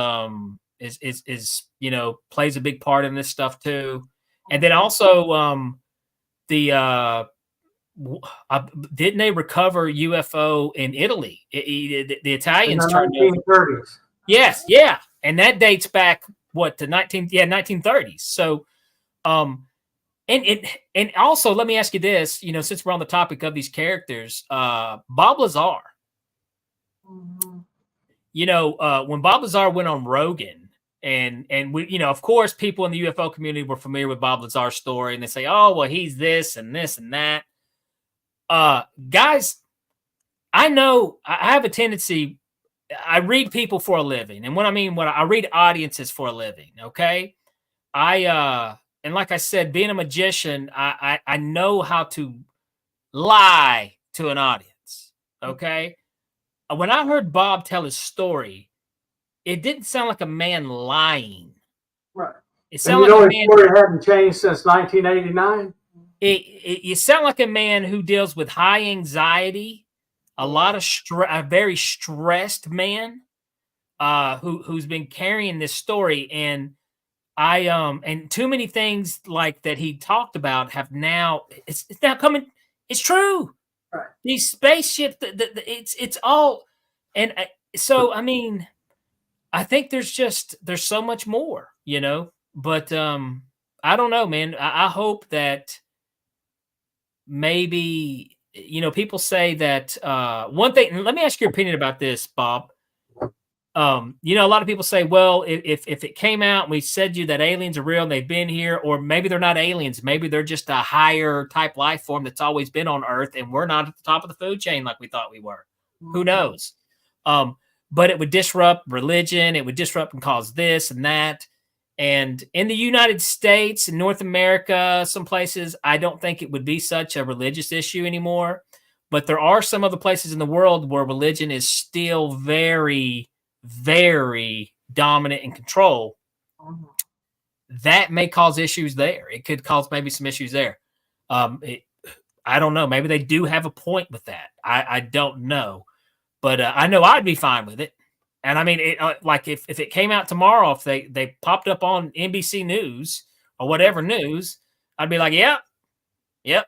plays a big part in this stuff too. And then also didn't they recover UFO in Italy? The Italians turned over. 1930s. Yes, yeah, and that dates back to 1930s. So, and also let me ask you this, since we're on the topic of these characters, Bob Lazar. Mm-hmm. When Bob Lazar went on Rogan, and we, of course, people in the UFO community were familiar with Bob Lazar's story, and they say, oh, well, he's this and this and that. Guys, I know I have a tendency. I read people for a living, and I read audiences for a living. Okay, and like I said, being a magician, I know how to lie to an audience. Okay. When I heard Bob tell his story, it didn't sound like a man lying. Right. It sounded like a man. His story hadn't changed since 1989. You sound like a man who deals with high anxiety, a very stressed man, who's been carrying this story, and and too many things like that he talked about have now it's now coming. It's true. Right. These spaceships, it's all, and so I mean, I think there's so much more, But I don't know, man. I hope that maybe people say that one thing. Let me ask your opinion about this, Bob. You know, a lot of people say, well, if it came out and we said you that aliens are real and they've been here, or maybe they're not aliens, maybe they're just a higher type life form that's always been on Earth, and we're not at the top of the food chain like we thought we were. Who knows? But it would disrupt religion. It would disrupt and cause this and that. And in the United States and North America, some places, I don't think it would be such a religious issue anymore. But there are some other places in the world where religion is still very, very dominant in control. That may cause issues there. It could cause maybe some issues there. I don't know. Maybe they do have a point with that. I don't know. But I know I'd be fine with it. And I mean, like if it came out tomorrow, if they popped up on NBC News or whatever news, I'd be like, yep,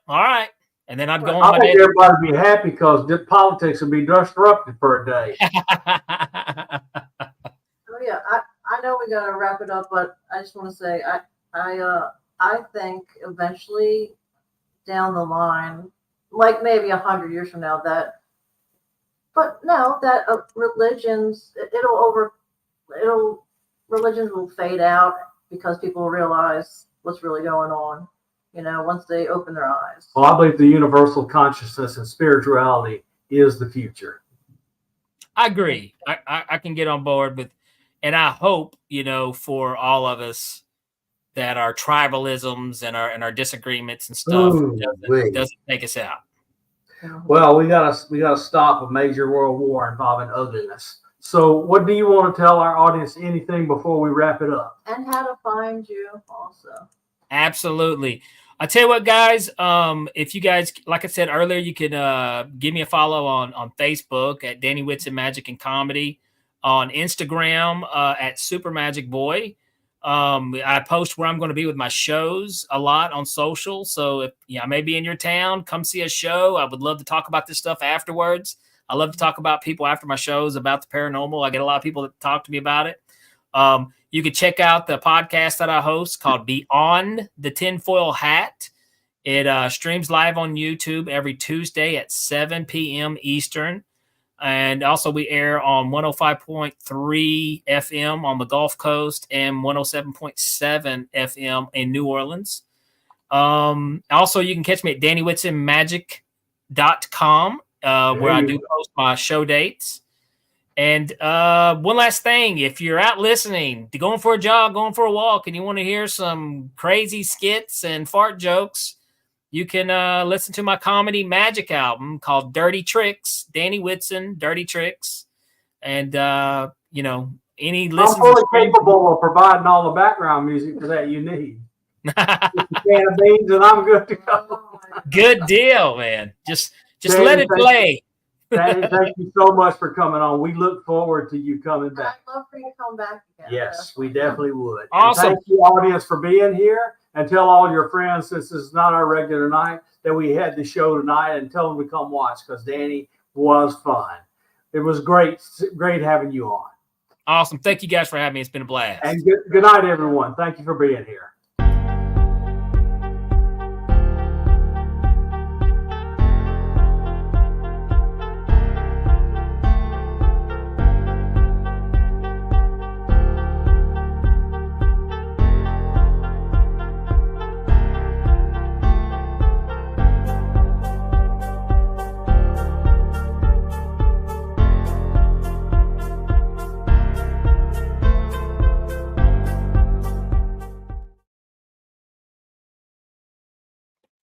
all right. And then I'd go on my day. I think everybody would be happy because politics would be disrupted for a day. Oh yeah, I know we gotta wrap it up, but I just want to say I think eventually down the line, like maybe 100 years from now, religions religions will fade out because people will realize what's really going on. You know, once they open their eyes. Well, I believe the universal consciousness and spirituality is the future. I agree. I can get on board with, and I hope, you know, for all of us that our tribalisms and our disagreements and stuff doesn't take us out. Well, we gotta stop a major world war involving ugliness. So, what do you want to tell our audience? Anything before we wrap it up? And how to find you, also. Absolutely. I tell you what, guys. If you guys, like I said earlier, you can give me a follow on Facebook at Danny Whitson Magic and Comedy, on Instagram at Super Magic Boy. I post where I'm going to be with my shows a lot on social. So if I may be in your town, come see a show. I would love to talk about this stuff afterwards. I love to talk about people after my shows about the paranormal. I get a lot of people that talk to me about it. You can check out the podcast that I host called Beyond the Tinfoil Hat. It streams live on YouTube every Tuesday at 7 p.m. Eastern. And also we air on 105.3 FM on the Gulf Coast and 107.7 FM in New Orleans. Also, you can catch me at DannyWhitsonMagic.com, where I do post my show dates. And one last thing, if you're out listening, going for a jog, going for a walk, and you want to hear some crazy skits and fart jokes, you can listen to my comedy magic album called Dirty Tricks, Danny Whitson, Dirty Tricks. And, you know, any listeners. I'm fully capable of providing all the background music for that you need. Just a can of beans and I'm good to go. Good deal, man. Just Danny, let it play. Danny, thank you so much for coming on. We look forward to you coming back. I'd love for you to come back again. Yes, we definitely would. Awesome. And thank you, audience, for being here. And tell all your friends, since this is not our regular night, that we had the show tonight, and tell them to come watch because Danny was fun. It was great having you on. Awesome. Thank you guys for having me. It's been a blast. And good night, everyone. Thank you for being here.